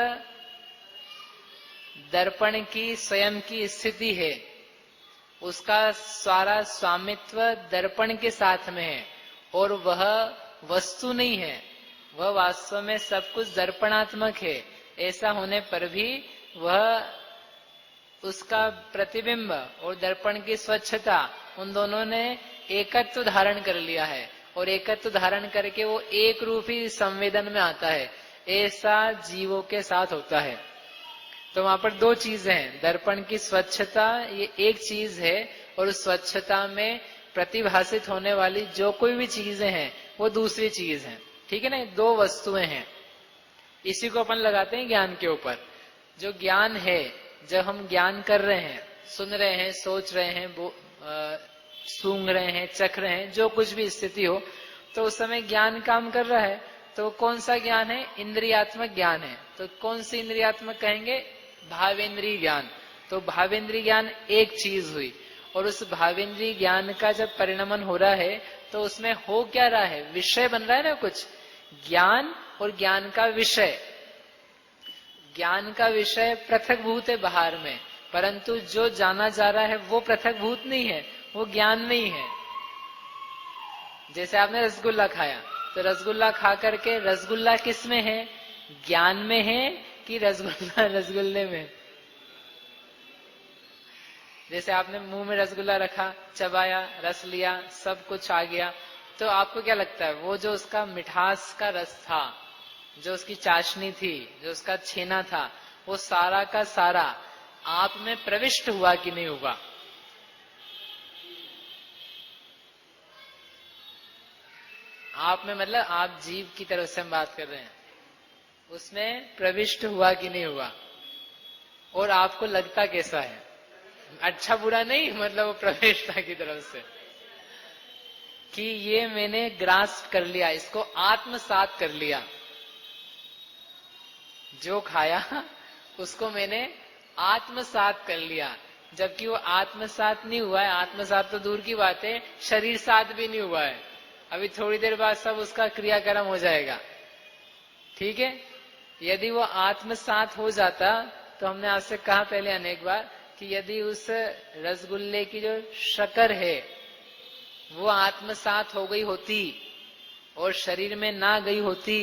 A: दर्पण की स्वयं की स्थिति है, उसका सारा स्वामित्व दर्पण के साथ में है और वह वस्तु नहीं है, वह वास्तव में सब कुछ दर्पणात्मक है। ऐसा होने पर भी वह, उसका प्रतिबिंब और दर्पण की स्वच्छता, उन दोनों ने एकत्व धारण कर लिया है और एकत्व धारण करके वो एक रूप ही संवेदन में आता है। ऐसा जीवों के साथ होता है। तो वहां पर दो चीजें हैं, दर्पण की स्वच्छता ये एक चीज है और उस स्वच्छता में प्रतिभाषित होने वाली जो कोई भी चीजें हैं वो दूसरी चीज है, ठीक है ना। दो वस्तुएं हैं, इसी को अपन लगाते हैं ज्ञान के ऊपर। जो ज्ञान है, जब हम ज्ञान कर रहे हैं, सुन रहे हैं, सोच रहे हैं, सूंघ रहे हैं, चख रहे हैं, जो कुछ भी स्थिति हो, तो उस समय ज्ञान काम कर रहा है। तो कौन सा ज्ञान है? इंद्रियात्मक ज्ञान है। तो कौन सी इंद्रियात्मक कहेंगे? भावेंद्रीय ज्ञान। तो भावेंद्रीय ज्ञान एक चीज हुई, और उस भावेंद्रीय ज्ञान का जब परिणमन हो रहा है तो उसमें हो क्या रहा है? विषय बन रहा है ना कुछ, ज्ञान और ज्ञान का विषय। ज्ञान का विषय पृथकभूत है बाहर में, परंतु जो जाना जा रहा है वो पृथकभूत नहीं है, वो ज्ञान में ही है। जैसे आपने रसगुल्ला खाया, तो रसगुल्ला खा करके रसगुल्ला किस में है? ज्ञान में है कि रसगुल्ला रसगुल्ले में? जैसे आपने मुंह में रसगुल्ला रखा, चबाया, रस लिया, सब कुछ आ गया, तो आपको क्या लगता है? वो जो उसका मिठास का रस था, जो उसकी चाशनी थी, जो उसका छेना था, वो सारा का सारा आप में प्रविष्ट हुआ कि नहीं हुआ? आप में मतलब आप जीव की तरफ से हम बात कर रहे हैं, उसमें प्रविष्ट हुआ कि नहीं हुआ? और आपको लगता कैसा है? अच्छा बुरा नहीं, मतलब वो प्रवेशता की तरफ से कि ये मैंने ग्रास्प कर लिया, इसको आत्मसात कर लिया। जो खाया उसको मैंने आत्मसात कर लिया, जबकि वो आत्मसात नहीं हुआ है। आत्मसात तो दूर की बात है, शरीर सात भी नहीं हुआ है। अभी थोड़ी देर बाद सब उसका क्रियाक्रम हो जाएगा, ठीक है। यदि वो आत्मसात हो जाता, तो हमने आपसे कहा पहले अनेक बार कि यदि उस रसगुल्ले की जो शक्कर है वो आत्मसात हो गई होती और शरीर में ना गई होती,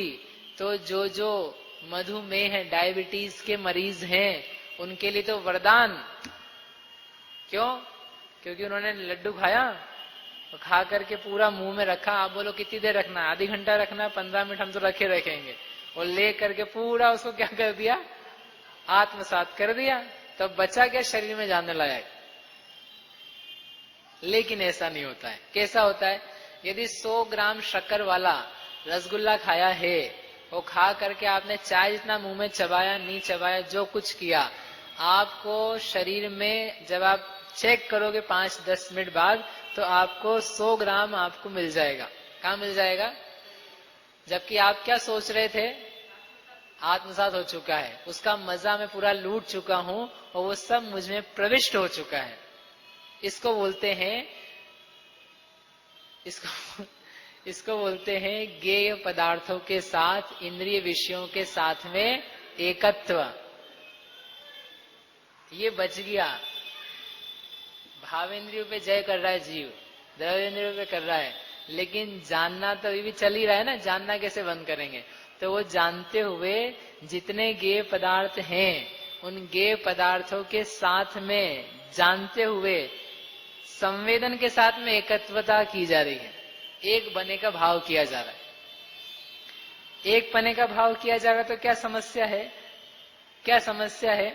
A: तो जो जो मधुमेह है, डायबिटीज के मरीज हैं, उनके लिए तो वरदान। क्यों? क्योंकि उन्होंने लड्डू खाया, तो खा करके पूरा मुंह में रखा। आप बोलो कितनी देर रखना है? आधी घंटा रखना है, 15 मिनट हम तो रखेंगे। और ले करके पूरा उसको क्या कर दिया? आत्मसात कर दिया। तो बचा क्या शरीर में जाने लायक? लेकिन ऐसा नहीं होता है। कैसा होता है? यदि 100 ग्राम शक्कर वाला रसगुल्ला खाया है, वो खा करके आपने चाय जितना मुंह में चबाया, नहीं चबाया, जो कुछ किया, आपको शरीर में जब आप चेक करोगे 5-10 मिनट बाद, तो आपको 100 ग्राम आपको मिल जाएगा। कहाँ मिल जाएगा? जबकि आप क्या सोच रहे थे? आत्मसात हो चुका है, उसका मजा मैं पूरा लूट चुका हूं और वो सब मुझ में प्रविष्ट हो चुका है। इसको बोलते हैं इसको बोलते हैं गेय पदार्थों के साथ इंद्रिय विषयों के साथ में एकत्व। ये बच गया। भावेंद्रियों पे जय कर रहा है जीव, द्रव्येंद्रियों पे कर रहा है, लेकिन जानना तो अभी भी चल ही रहा है ना। जानना कैसे बंद करेंगे? तो वो जानते हुए जितने गेय पदार्थ हैं, उन गेय पदार्थों के साथ में जानते हुए संवेदन के साथ में एकत्वता की जा रही है। एक बने का भाव किया जा रहा है। एक बने का भाव किया जाएगा तो क्या समस्या है? क्या समस्या है?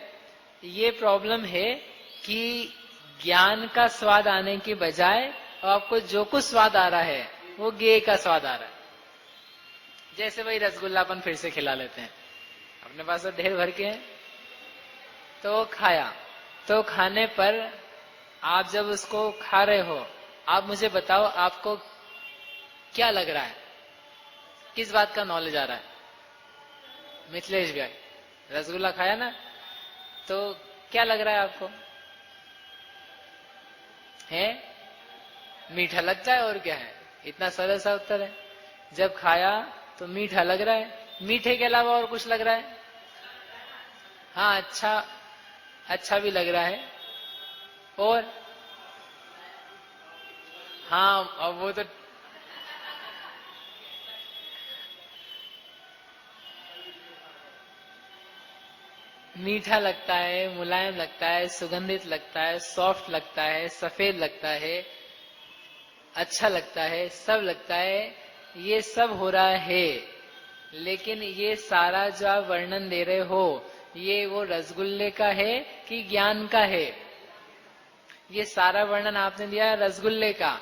A: ये प्रॉब्लम है कि ज्ञान का स्वाद आने के बजाय आपको जो कुछ स्वाद आ रहा है वो गेय का स्वाद आ रहा है। जैसे वही रसगुल्ला अपन फिर से खिला लेते हैं, अपने पास तो ढेर भर के हैं, तो खाया। तो खाने पर आप जब उसको खा रहे हो, आप मुझे बताओ आपको क्या लग रहा है? किस बात का नॉलेज आ रहा है? मिथिलेश भाई, रसगुल्ला खाया ना, तो क्या लग रहा है आपको? है मीठा लगता है, और क्या है? इतना सरल सा उत्तर है। जब खाया तो मीठा लग रहा है। मीठे के अलावा और कुछ लग रहा है? हाँ, अच्छा भी लग रहा है। और हाँ, अब वो तो मीठा लगता है, मुलायम लगता है, सुगंधित लगता है, सॉफ्ट लगता है, सफेद लगता है, अच्छा लगता है, सब लगता है। ये सब हो रहा है, लेकिन ये सारा जो आप वर्णन दे रहे हो, ये वो रसगुल्ले का है कि ज्ञान का है? ये सारा वर्णन आपने दिया रसगुल्ले का,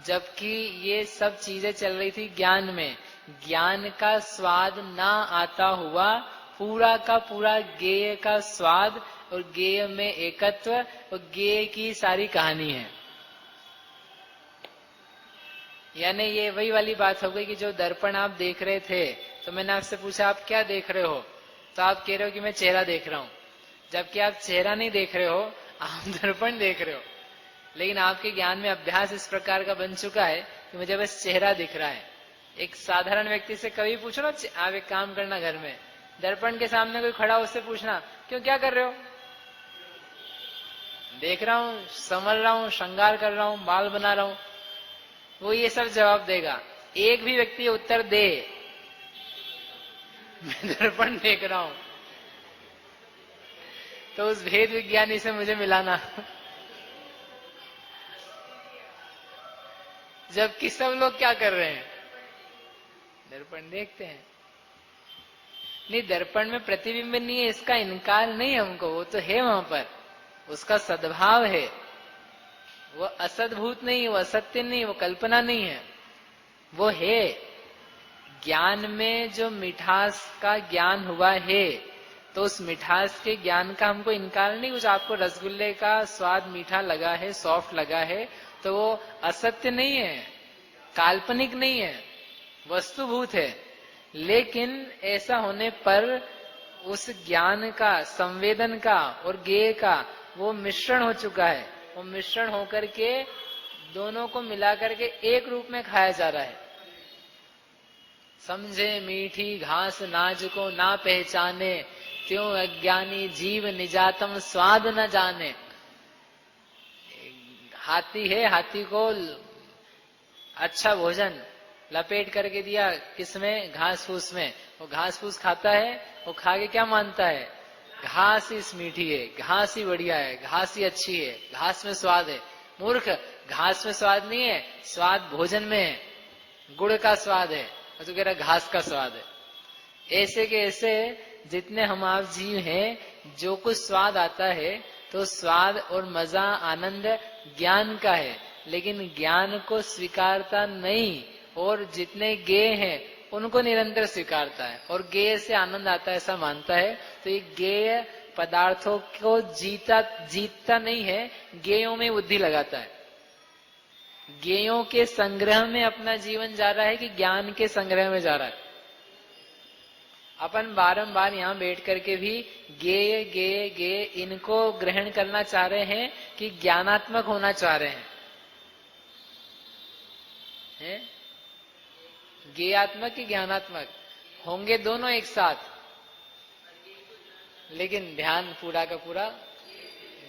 A: जबकि ये सब चीजें चल रही थी ज्ञान में। ज्ञान का स्वाद ना आता हुआ पूरा का पूरा गेय का स्वाद और गेय में एकत्व और गेय की सारी कहानी है। यानी ये वही वाली बात हो गई कि जो दर्पण आप देख रहे थे, तो मैंने आपसे पूछा आप क्या देख रहे हो, तो आप कह रहे हो कि मैं चेहरा देख रहा हूं, जबकि आप चेहरा नहीं देख रहे हो, आप दर्पण देख रहे हो। लेकिन आपके ज्ञान में अभ्यास इस प्रकार का बन चुका है कि मुझे बस चेहरा दिख रहा है। एक साधारण व्यक्ति से कभी पूछो ना, आप एक काम करना घर में, दर्पण के सामने कोई खड़ा हो उससे पूछना क्यों क्या कर रहे हो, देख रहा हूं, संवर रहा हूं, श्रृंगार कर रहा हूं, बाल बना रहा हूं, वो ये सब जवाब देगा। एक भी व्यक्ति उत्तर दे मैं दर्पण देख रहा हूं, तो उस भेद विज्ञानी से मुझे मिलाना। जबकि सब लोग क्या कर रहे हैं, दर्पण देखते हैं। नहीं, दर्पण में प्रतिबिंब नहीं है, इसका इनकार नहीं है हमको, वो तो है वहां पर, उसका सद्भाव है, वो असद्भूत नहीं है, वो असत्य नहीं, वो कल्पना नहीं है, वो है। ज्ञान में जो मिठास का ज्ञान हुआ है, तो उस मिठास के ज्ञान का हमको इनकार नहीं। कुछ आपको रसगुल्ले का स्वाद मीठा लगा है, सॉफ्ट लगा है, तो वो असत्य नहीं है, काल्पनिक नहीं है, वस्तुभूत है। लेकिन ऐसा होने पर उस ज्ञान का, संवेदन का और ज्ञेय का वो मिश्रण हो चुका है। वो मिश्रण होकर के दोनों को मिलाकर के एक रूप में खाया जा रहा है। समझे मीठी घास नाज को ना पहचाने, त्यों अज्ञानी जीव निजातम स्वाद न जाने। हाथी है, हाथी को अच्छा भोजन लपेट करके दिया किसमें, घास फूस में, वो घास फूस खाता है, वो खा के क्या मानता है, घास ही मीठी है, घास ही बढ़िया है, घास ही अच्छी है, घास में स्वाद है। मूर्ख, घास में स्वाद नहीं है, स्वाद भोजन में है, गुड़ का स्वाद है, तो कह रहा घास का स्वाद है। ऐसे के ऐसे जितने हम आप जीव हैं, जो कुछ स्वाद आता है तो स्वाद और मजा आनंद ज्ञान का है, लेकिन ज्ञान को स्वीकारता नहीं, और जितने ज्ञेय हैं उनको निरंतर स्वीकारता है, और ज्ञेय से आनंद आता है ऐसा मानता है। तो ये ज्ञेय पदार्थों को जीतता नहीं है, ज्ञेयों में बुद्धि लगाता है। ज्ञेयों के संग्रह में अपना जीवन जा रहा है कि ज्ञान के संग्रह में जा रहा है। अपन बारंबार यहाँ बैठ करके भी ज्ञेय ज्ञेय ज्ञेय इनको ग्रहण करना चाह रहे हैं कि ज्ञानात्मक होना चाह रहे हैं, ज्ञेयात्मक कि ज्ञानात्मक, होंगे दोनों एक साथ, लेकिन ध्यान पूरा का पूरा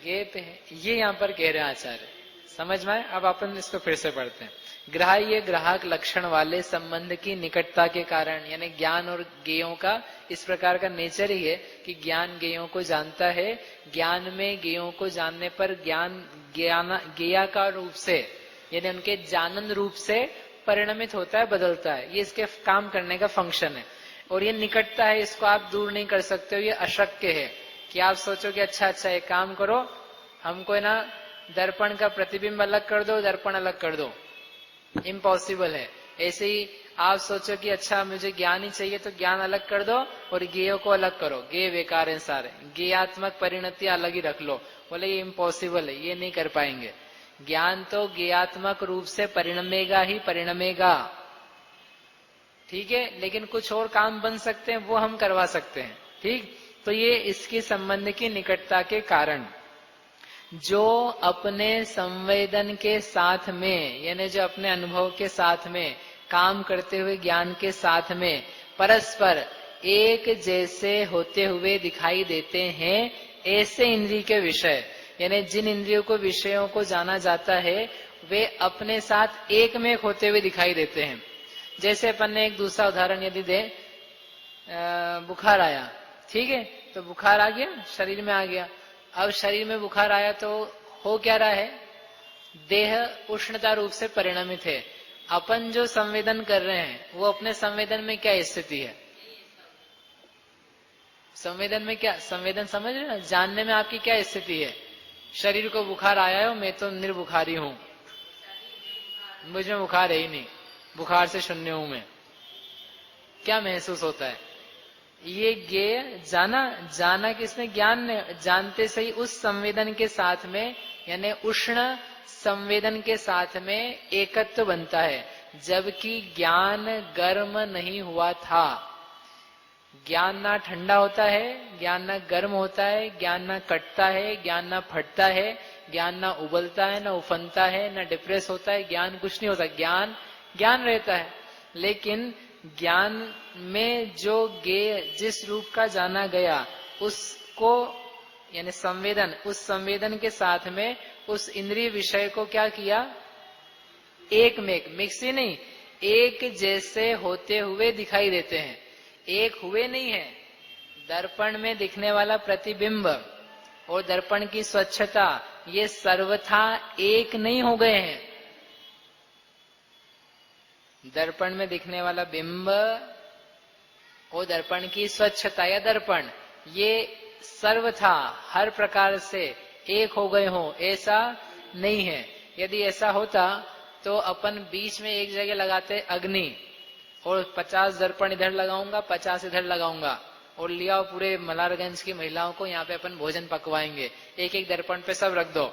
A: ज्ञेय पे है। ये यहाँ पर कह रहे हैं आचार्य, समझ में आए? अब अपन इसको फिर से पढ़ते हैं। ग्राह्य ग्राहक लक्षण वाले संबंध की निकटता के कारण, यानी ज्ञान और ज्ञेयों का इस प्रकार का नेचर ही है कि ज्ञान ज्ञेयों को जानता है, ज्ञान में ज्ञेयों को जानने पर ज्ञान ज्ञेयाकार रूप से, यानी उनके जानन रूप से परिणमित होता है, बदलता है। ये इसके काम करने का फंक्शन है। और ये निकटता है, इसको आप दूर नहीं कर सकते हो, ये अशक्य है कि आप सोचो कि अच्छा एक काम करो, हमको ना दर्पण का प्रतिबिंब अलग कर दो, दर्पण अलग कर दो, इम्पॉसिबल है। ऐसे ही आप सोचो कि अच्छा मुझे ज्ञान ही चाहिए, तो ज्ञान अलग कर दो और ज्ञेयों को अलग करो, ज्ञेय बेकार है सारे, ज्ञेयात्मक परिणति अलग ही रख लो, बोले ये इम्पॉसिबल है, ये नहीं कर पाएंगे। ज्ञान तो ज्ञेयात्मक रूप से परिणमेगा ही परिणमेगा, ठीक है, लेकिन कुछ और काम बन सकते हैं, वो हम करवा सकते हैं, ठीक। तो ये इसकी संबंध की निकटता के कारण, जो अपने संवेदन के साथ में, यानी जो अपने अनुभव के साथ में काम करते हुए ज्ञान के साथ में परस्पर एक जैसे होते हुए दिखाई देते हैं, ऐसे इंद्रिय के विषय, यानी जिन इंद्रियों को विषयों को जाना जाता है, वे अपने साथ एक में होते हुए दिखाई देते हैं। जैसे अपन ने एक दूसरा उदाहरण यदि दे, बुखार आया, ठीक है, तो बुखार आ गया, शरीर में आ गया। अब शरीर में बुखार आया तो हो क्या रहा है, देह उष्णता रूप से परिणमित है। अपन जो संवेदन कर रहे हैं, वो अपने संवेदन में क्या स्थिति है, संवेदन में क्या, संवेदन समझ रहे ना, जानने में आपकी क्या स्थिति है। शरीर को बुखार आया है, मैं तो निर्बुखारी हूं, मुझे बुखार है ही नहीं, बुखार से शून्य हूं मैं, क्या महसूस होता है, ये ज्ञेय जाना किसने, ज्ञान ने। जानते सही उस संवेदन के साथ में, यानी उष्ण संवेदन के साथ में एकत्व बनता है। जबकि ज्ञान गर्म नहीं हुआ था। ज्ञान ना ठंडा होता है, ज्ञान ना गर्म होता है, ज्ञान ना कटता है, ज्ञान ना फटता है, ज्ञान ना उबलता है, ना उफनता है, ना डिप्रेस होता है, ज्ञान कुछ नहीं होता, ज्ञान ज्ञान रहता है। लेकिन ज्ञान में जो जिस रूप का जाना गया उसको यानी संवेदन, उस संवेदन के साथ में उस इंद्रिय विषय को क्या किया, एक में एक, मिक्स ही नहीं, एक जैसे होते हुए दिखाई देते हैं, एक हुए नहीं है। दर्पण में दिखने वाला प्रतिबिंब और दर्पण की स्वच्छता ये सर्वथा एक नहीं हो गए हैं। दर्पण में दिखने वाला बिंब और दर्पण की स्वच्छता या दर्पण ये सर्वथा हर प्रकार से एक हो गए हों, ऐसा नहीं है। यदि ऐसा होता तो अपन बीच में एक जगह लगाते अग्नि और 50 दर्पण इधर लगाऊंगा, 50 इधर लगाऊंगा और लिया पूरे मलारगंज की महिलाओं को यहाँ पे अपन भोजन पकवाएंगे, एक एक दर्पण पे सब रख दो,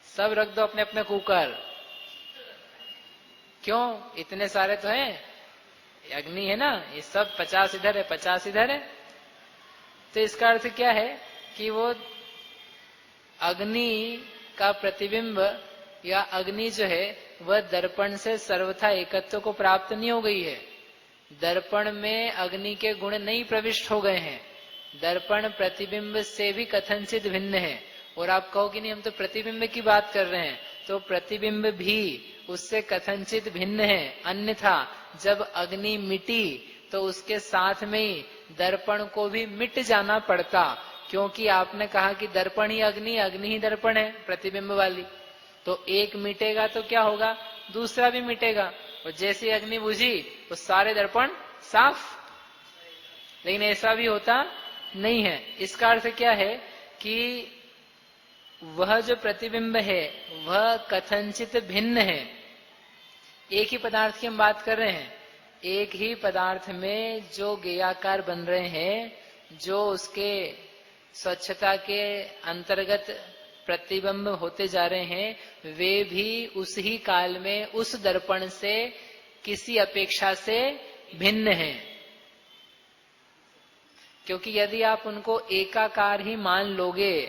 A: सब रख दो अपने अपने कुकर। क्यों, इतने सारे तो हैं, अग्नि है ना, ये सब 50 इधर है 50 इधर है। तो इसका अर्थ क्या है कि वो अग्नि का प्रतिबिंब या अग्नि जो है वह दर्पण से सर्वथा एकत्व को प्राप्त नहीं हो गई है। दर्पण में अग्नि के गुण नहीं प्रविष्ट हो गए हैं। दर्पण प्रतिबिंब से भी कथनचित भिन्न है। और आप कहो कि नहीं हम तो प्रतिबिंब की बात कर रहे हैं, तो प्रतिबिंब भी उससे कथनचित भिन्न है। अन्यथा जब अग्नि मिटी तो उसके साथ में ही दर्पण को भी मिट जाना पड़ता, क्योंकि आपने कहा कि दर्पण ही अग्नि, अग्नि ही दर्पण है प्रतिबिंब वाली। तो एक मिटेगा तो क्या होगा, दूसरा भी मिटेगा। और जैसे अग्नि बुझी वो सारे दर्पण साफ। लेकिन ऐसा भी होता नहीं है। इसका अर्थ क्या है कि वह जो प्रतिबिंब है वह कथनचित भिन्न है। एक ही पदार्थ की हम बात कर रहे हैं, एक ही पदार्थ में जो गेयाकार बन रहे हैं, जो उसके स्वच्छता के अंतर्गत प्रतिबिंब होते जा रहे हैं, वे भी उस ही काल में उस दर्पण से किसी अपेक्षा से भिन्न हैं। क्योंकि यदि आप उनको एकाकार ही मान लोगे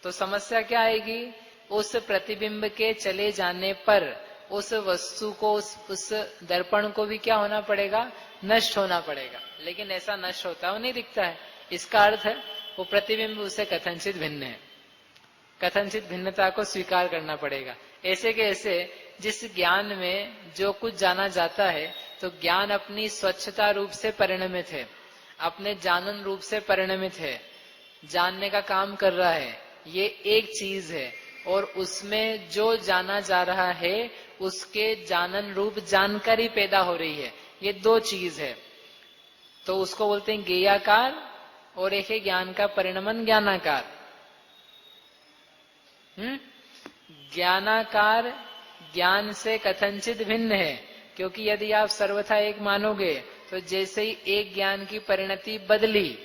A: तो समस्या क्या आएगी, उस प्रतिबिंब के चले जाने पर उस वस्तु को, उस दर्पण को भी क्या होना पड़ेगा, नष्ट होना पड़ेगा। लेकिन ऐसा नष्ट होता वो नहीं दिखता है। इसका अर्थ है वो प्रतिबिंब उससे कथनचित भिन्न है। कथनचित भिन्नता को स्वीकार करना पड़ेगा। ऐसे के ऐसे जिस ज्ञान में जो कुछ जाना जाता है, तो ज्ञान अपनी स्वच्छता रूप से परिणमित है, अपने जानन रूप से परिणमित है, जानने का काम कर रहा है, ये एक चीज है। और उसमें जो जाना जा रहा है उसके जानन रूप जानकारी पैदा हो रही है, ये दो चीज है। तो उसको बोलते हैं गेयाकार, और एक है ज्ञान का परिणमन ज्ञानाकार। ज्ञानाकार ज्ञान से कथनचित भिन्न है, क्योंकि यदि आप सर्वथा एक मानोगे तो जैसे ही एक ज्ञान की परिणति बदली,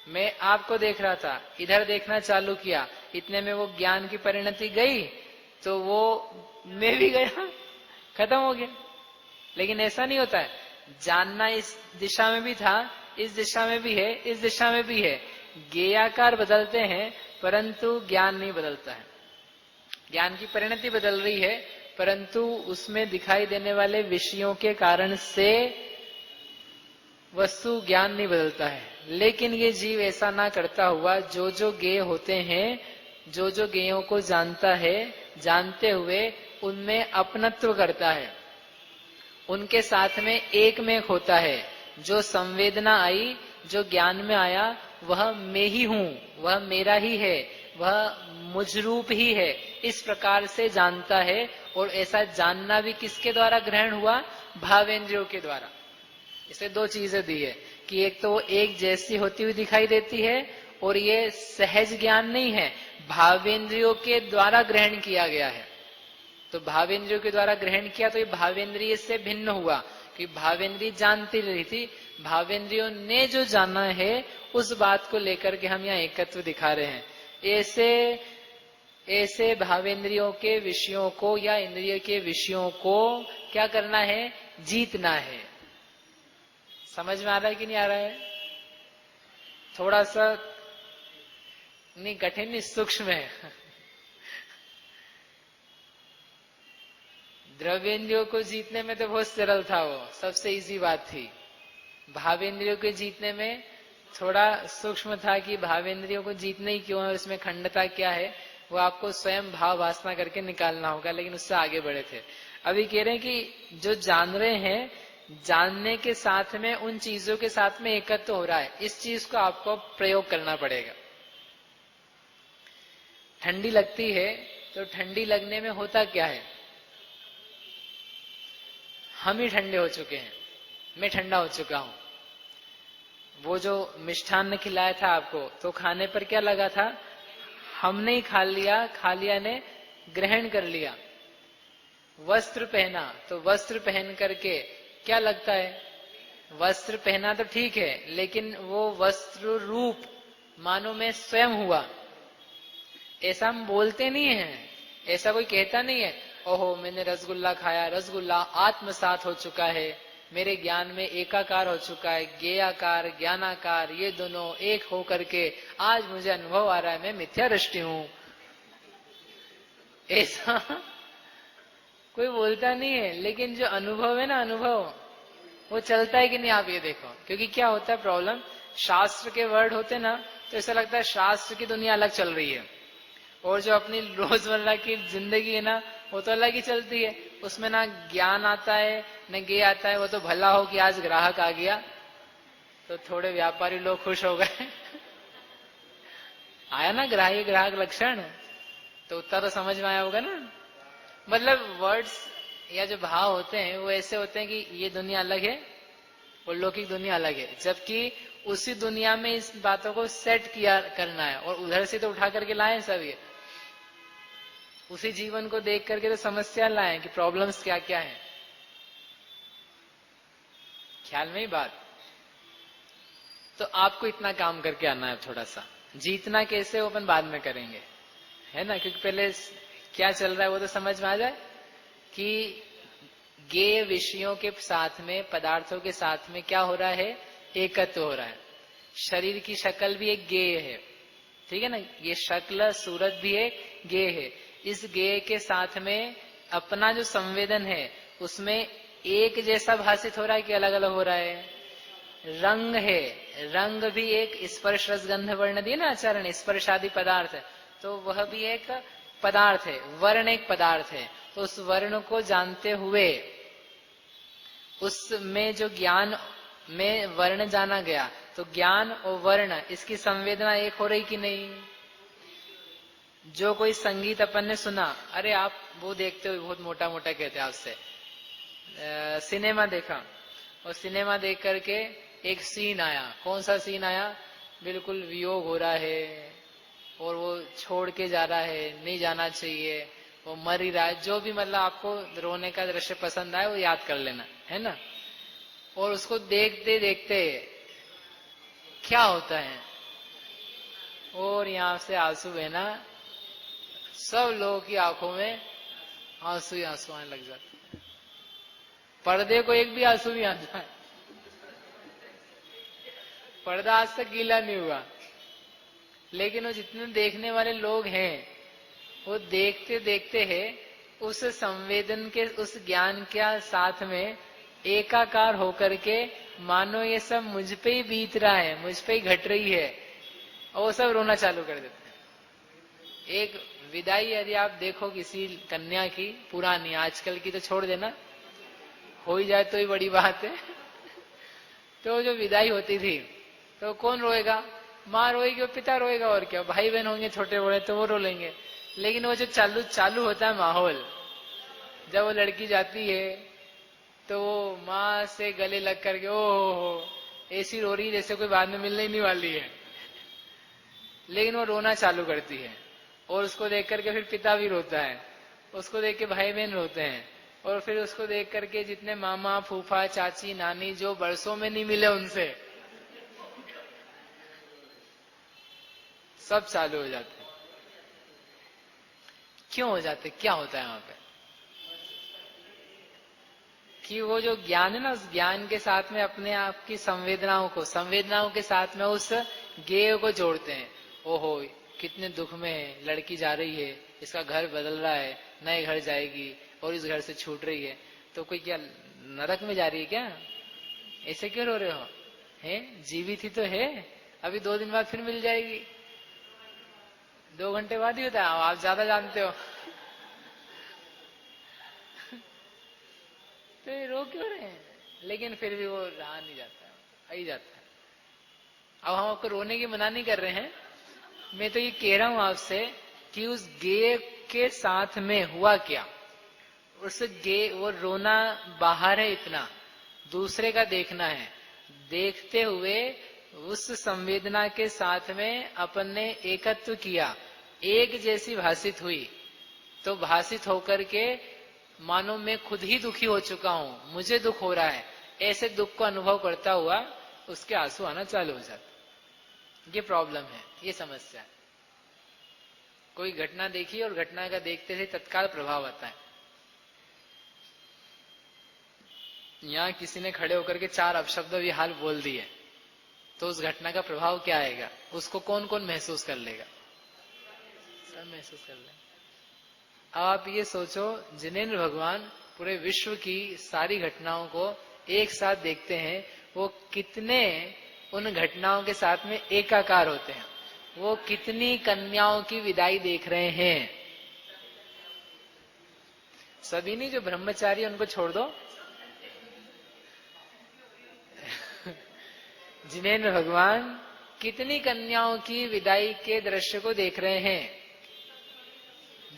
A: मैं आपको देख रहा था, इधर देखना चालू किया, इतने में वो ज्ञान की परिणति गई तो वो मैं भी गया, खत्म हो गया। लेकिन ऐसा नहीं होता है, जानना इस दिशा में भी था, इस दिशा में भी है, इस दिशा में भी है। गेयाकार बदलते हैं परंतु ज्ञान नहीं बदलता है। ज्ञान की परिणति बदल रही है परंतु उसमें दिखाई देने वाले विषयों के कारण से वस्तु ज्ञान नहीं बदलता है। लेकिन ये जीव ऐसा ना करता हुआ जो जो गेय होते हैं, जो जो गेयों को जानता है, जानते हुए उनमें अपनत्व करता है, उनके साथ में एक में होता है। जो संवेदना आई, जो ज्ञान में आया, वह मैं ही हूं, वह मेरा ही है, वह मुझ रूप ही है, इस प्रकार से जानता है। और ऐसा जानना भी किसके द्वारा ग्रहण हुआ, भावेंद्रियों के द्वारा। इसे दो चीजें दी है कि एक तो एक जैसी होती हुई दिखाई देती है, और ये सहज ज्ञान नहीं है, भावेंद्रियों के द्वारा ग्रहण किया गया है। तो भावेंद्रियों के द्वारा ग्रहण किया तो ये भावेंद्रिय से भिन्न हुआ, कि भावेंद्रिय जानती रही थी, भावेंद्रियों ने जो जाना है उस बात को लेकर के हम यहाँ एकत्व दिखा रहे हैं। ऐसे भावेंद्रियों के विषयों को या इंद्रिय के विषयों को क्या करना है, जीतना है। समझ में आ रहा है कि नहीं आ रहा है? थोड़ा सा नहीं कठिन, नहीं सूक्ष्म है। द्रव्येंद्रियों को जीतने में तो बहुत सरल था, वो सबसे इजी बात थी। भावेंद्रियों को जीतने में थोड़ा सूक्ष्म था कि भावेंद्रियों को जीतने ही क्यों है, उसमें खंडता क्या है, वो आपको स्वयं भाव वासना करके निकालना होगा, लेकिन उससे आगे बढ़े थे। अभी कह रहे हैं कि जो जान रहे हैं, जानने के साथ में उन चीजों के साथ में एकत्व हो रहा है, इस चीज को आपको प्रयोग करना पड़ेगा। ठंडी लगती है तो ठंडी लगने में होता क्या है, हम ही ठंडे हो चुके हैं, मैं ठंडा हो चुका हूं। वो जो मिष्ठान्न खिलाया था आपको, तो खाने पर क्या लगा था, हमने ही खा लिया ने ग्रहण कर लिया। वस्त्र पहना तो वस्त्र पहन करके क्या लगता है, वस्त्र पहना तो ठीक है, लेकिन वो वस्त्र रूप मानो मैं स्वयं हुआ, ऐसा हम बोलते नहीं है, ऐसा कोई कहता नहीं है, ओहो मैंने रसगुल्ला खाया, रसगुल्ला आत्मसात हो चुका है, मेरे ज्ञान में एकाकार हो चुका है, ज्ञेयाकार ज्ञानाकार ये दोनों एक हो करके आज मुझे अनुभव आ रहा है, मैं मिथ्या दृष्टि हूं, ऐसा कोई बोलता नहीं है। लेकिन जो अनुभव है ना, अनुभव वो चलता है कि नहीं, आप ये देखो। क्योंकि क्या होता है प्रॉब्लम, शास्त्र के वर्ड होते ना तो ऐसा लगता है शास्त्र की दुनिया अलग चल रही है, और जो अपनी रोजमर्रा की जिंदगी है ना वो तो अलग ही चलती है। उसमें ना ज्ञान आता है न ज्ञेय आता है। वो तो भला हो कि आज ग्राहक आ गया तो थोड़े व्यापारी लोग खुश हो गए आया ना ग्राहक लक्षण, तो उतना तो समझ में आया होगा ना। मतलब वर्ड्स या जो भाव होते हैं वो ऐसे होते हैं कि ये दुनिया अलग है और लौकिक दुनिया अलग है, जबकि उसी दुनिया में इस बातों को सेट किया करना है, और उधर से तो उठा करके लाए सब ये, उसी जीवन को देख करके तो समस्या लाए कि प्रॉब्लम्स क्या क्या है। ख्याल में ही बात। तो आपको इतना काम करके आना है, थोड़ा सा जीतना कैसे वो अपन बाद में करेंगे, है ना, क्योंकि पहले क्या चल रहा है वो तो समझ में आ जाए कि ज्ञेय विषयों के साथ में, पदार्थों के साथ में क्या हो रहा है, एकत्व हो रहा है। शरीर की शक्ल भी एक ज्ञेय है, ठीक है ना, ये शक्ल सूरत भी एक ज्ञेय है। इस ज्ञेय के साथ में अपना जो संवेदन है उसमें एक जैसा भाषित हो रहा है कि अलग अलग हो रहा है। रंग है, रंग भी एक स्पर्श रस गंध वर्ण दिए ना आचरण, स्पर्शादि पदार्थ है, तो वह भी एक पदार्थ है। वर्ण एक पदार्थ है, तो उस वर्ण को जानते हुए उसमें जो ज्ञान में वर्ण जाना गया, तो ज्ञान और वर्ण इसकी संवेदना एक हो रही कि नहीं। जो कोई संगीत अपन ने सुना, अरे आप वो देखते हो बहुत मोटा मोटा कहते हैं आपसे, सिनेमा देखा और सिनेमा देख करके एक सीन आया, कौन सा सीन आया, बिल्कुल वियोग हो रहा है और वो छोड़ के जा रहा है, नहीं जाना चाहिए, वो मर ही रहा है, जो भी मतलब आपको रोने का दृश्य पसंद आए वो याद कर लेना, है ना। और उसको देखते देखते क्या होता है, और यहाँ से आंसू बहना, सब लोगों की आंखों में आंसू ही आंसू आने लग जाते, पर्दे को एक भी आंसू भी आ जाए, पर्दा आज तक गीला नहीं हुआ, लेकिन वो जितने देखने वाले लोग हैं वो देखते देखते हैं उस संवेदन के, उस ज्ञान के साथ में एकाकार होकर के मानो ये सब मुझ पे ही बीत रहा है, मुझ पे ही घट रही है, और वो सब रोना चालू कर देते हैं। एक विदाई यदि आप देखो किसी कन्या की, पुरानी, आजकल की तो छोड़ देना, हो ही जाए तो ही बड़ी बात है तो जो विदाई होती थी तो कौन रोएगा, माँ रोएगी और पिता रोएगा, और क्या, भाई बहन होंगे छोटे बड़े तो वो रो लेंगे। लेकिन वो जो चालू होता है माहौल, जब वो लड़की जाती है तो वो माँ से गले लग करके ओ ऐसी रो रही जैसे कोई बाद में मिलने ही नहीं वाली है, लेकिन वो रोना चालू करती है, और उसको देख करके फिर पिता भी रोता है, उसको देख के भाई बहन रोते हैं, और फिर उसको देख करके जितने मामा फूफा चाची नानी जो बरसों में नहीं मिले उनसे, सब चालू हो जाते हैं। क्यों हो जाते, क्या होता है वहां पे, कि वो जो ज्ञान है ना, उस ज्ञान के साथ में अपने आप की संवेदनाओं के साथ में उस गेय को जोड़ते हैं। ओहो, कितने दुख में है, लड़की जा रही है, इसका घर बदल रहा है, नए घर जाएगी और इस घर से छूट रही है, तो कोई क्या नरक में जा रही है क्या? ऐसे क्यों रो रहे हो? है जीवित ही तो है, अभी 2 दिन बाद फिर मिल जाएगी, 2 घंटे बाद ही होता है, आप ज्यादा जानते हो। तो ये रो क्यों रहे हैं? लेकिन फिर भी वो रहा नहीं जाता, आ ही जाता है। अब हम आपको रोने की मना नहीं कर रहे हैं, मैं तो ये कह रहा हूं आपसे कि उस गेय के साथ में हुआ क्या। उस गेय, वो रोना बाहर है इतना, दूसरे का देखना है, देखते हुए उस संवेदना के साथ में अपन ने एकत्व किया, एक जैसी भाषित हुई, तो भाषित होकर के मानो मैं खुद ही दुखी हो चुका हूं, मुझे दुख हो रहा है, ऐसे दुख को अनुभव करता हुआ उसके आंसू आना चालू हो जाते। ये प्रॉब्लम है, ये समस्या है। कोई घटना देखी और घटना का देखते ही तत्काल प्रभाव आता है। यहां किसी ने खड़े होकर के 4 अपशब्द भी हाल बोल दिए, तो उस घटना का प्रभाव क्या आएगा, उसको कौन कौन महसूस कर लेगा? सब महसूस कर लेगा। अब आप ये सोचो, जिनेंद्र भगवान पूरे विश्व की सारी घटनाओं को एक साथ देखते हैं, वो कितने उन घटनाओं के साथ में एकाकार होते हैं, वो कितनी कन्याओं की विदाई देख रहे हैं। सभी नहीं, जो ब्रह्मचारी उनको छोड़ दो। जिनेंद्र भगवान कितनी कन्याओं की विदाई के दृश्य को देख रहे हैं,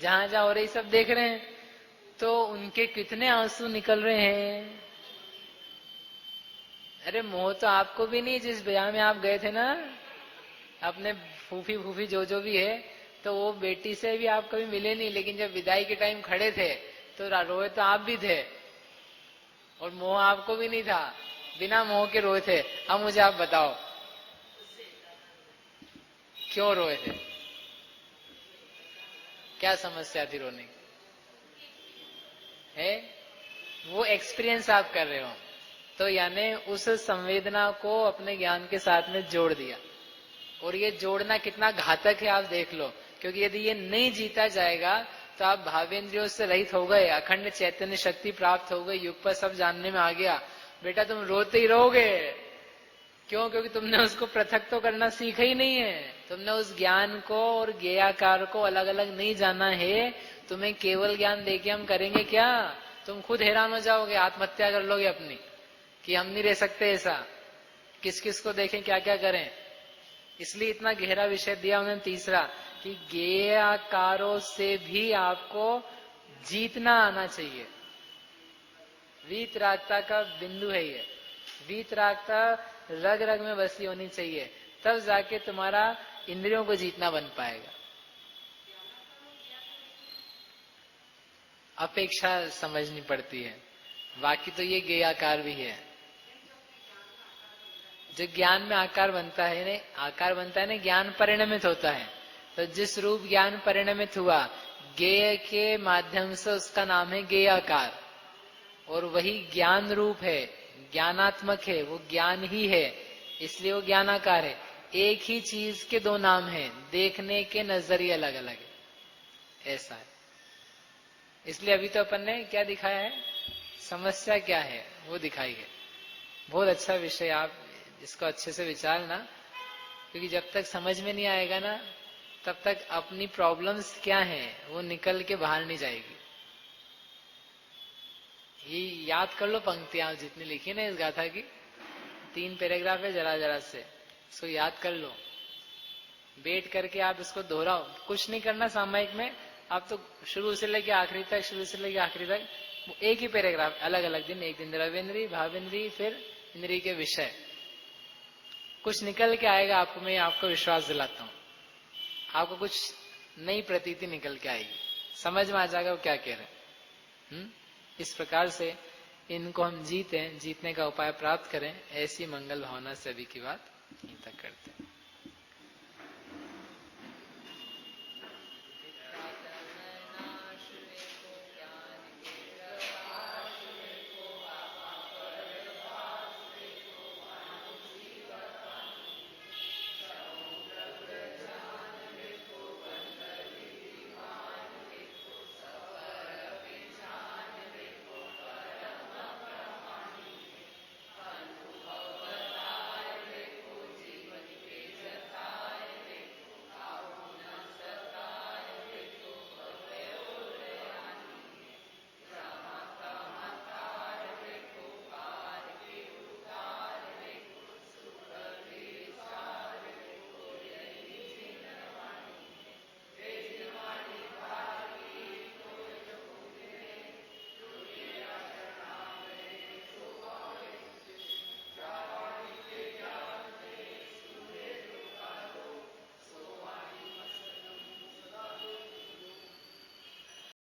A: जहां जहां हो रही सब देख रहे हैं, तो उनके कितने आंसू निकल रहे हैं। अरे मोह तो आपको भी नहीं, जिस ब्याह में आप गए थे ना, अपने फूफी फूफी जो भी है, तो वो बेटी से भी आप कभी मिले नहीं, लेकिन जब विदाई के टाइम खड़े थे तो रोए तो आप भी थे, और मोह आपको भी नहीं था, बिना मोह के रोए थे। अब मुझे आप बताओ क्यों रोए थे, क्या समस्या थी रोने की? है वो एक्सपीरियंस आप कर रहे हो, तो यानी उस संवेदना को अपने ज्ञान के साथ में जोड़ दिया। और ये जोड़ना कितना घातक है आप देख लो, क्योंकि यदि ये नहीं जीता जाएगा तो आप भावेंद्रियों से रहित हो गए, अखंड चैतन्य शक्ति प्राप्त हो गई, युग पर सब जानने में आ गया, बेटा तुम रोते ही रहोगे। क्यों? क्योंकि तुमने उसको पृथक तो करना सीखा ही नहीं है, तुमने उस ज्ञान को और ज्ञेयाकार को अलग अलग नहीं जाना है। तुम्हें केवल ज्ञान देके हम करेंगे क्या? तुम खुद हैरान हो जाओगे, आत्महत्या कर लोगे अपनी, कि हम नहीं रह सकते ऐसा, किस किस को देखें, क्या क्या करें। इसलिए इतना गहरा विषय दिया उन्होंने तीसरा, कि ज्ञेयाकारों से भी आपको जीतना आना चाहिए। वीतरागता का बिंदु है ये, वीतरागता रग रग में बसी होनी चाहिए, तब जाके तुम्हारा इंद्रियों को जीतना बन पाएगा। अपेक्षा समझनी पड़ती है, बाकी तो ये ज्ञेयाकार भी है। जो ज्ञान में आकार बनता है ना, आकार बनता है ना, ज्ञान परिणमित होता है। तो जिस रूप ज्ञान परिणमित हुआ, ज्ञेय के माध्यम से उसका नाम है ज्ञेयाकार, और वही ज्ञान रूप है, ज्ञानात्मक है, वो ज्ञान ही है, इसलिए वो ज्ञानाकार है। एक ही चीज के 2 नाम हैं, देखने के नजरिए अलग अलग है, ऐसा है। इसलिए अभी तो अपन ने क्या दिखाया है, समस्या क्या है वो दिखाई है। बहुत अच्छा विषय, आप इसको अच्छे से विचारना, क्योंकि जब तक समझ में नहीं आएगा ना, तब तक अपनी प्रॉब्लम्स क्या हैं वो निकल के बाहर नहीं जाएगी। ये याद कर लो पंक्तियां जितनी लिखी ना इस गाथा की, 3 पैराग्राफ है, जरा जरा से इसको याद कर लो, बैठ करके आप इसको दोहराओ। कुछ नहीं करना सामायिक में, आप तो शुरू से लेके आखिरी तक, शुरू से लेके आखिरी तक एक ही पैराग्राफ, अलग अलग दिन, एक दिन द्रव्येंद्री, भावेंद्री, फिर इंद्री के विषय, कुछ निकल के आएगा आपको, मैं आपको विश्वास दिलाता हूं। आपको कुछ नई प्रतीति निकल के आएगी, समझ में आ जाएगा वो क्या कह रहे हैं। इस प्रकार से इनको हम जीतने का उपाय प्राप्त करें, ऐसी मंगल भावना से अभी की बात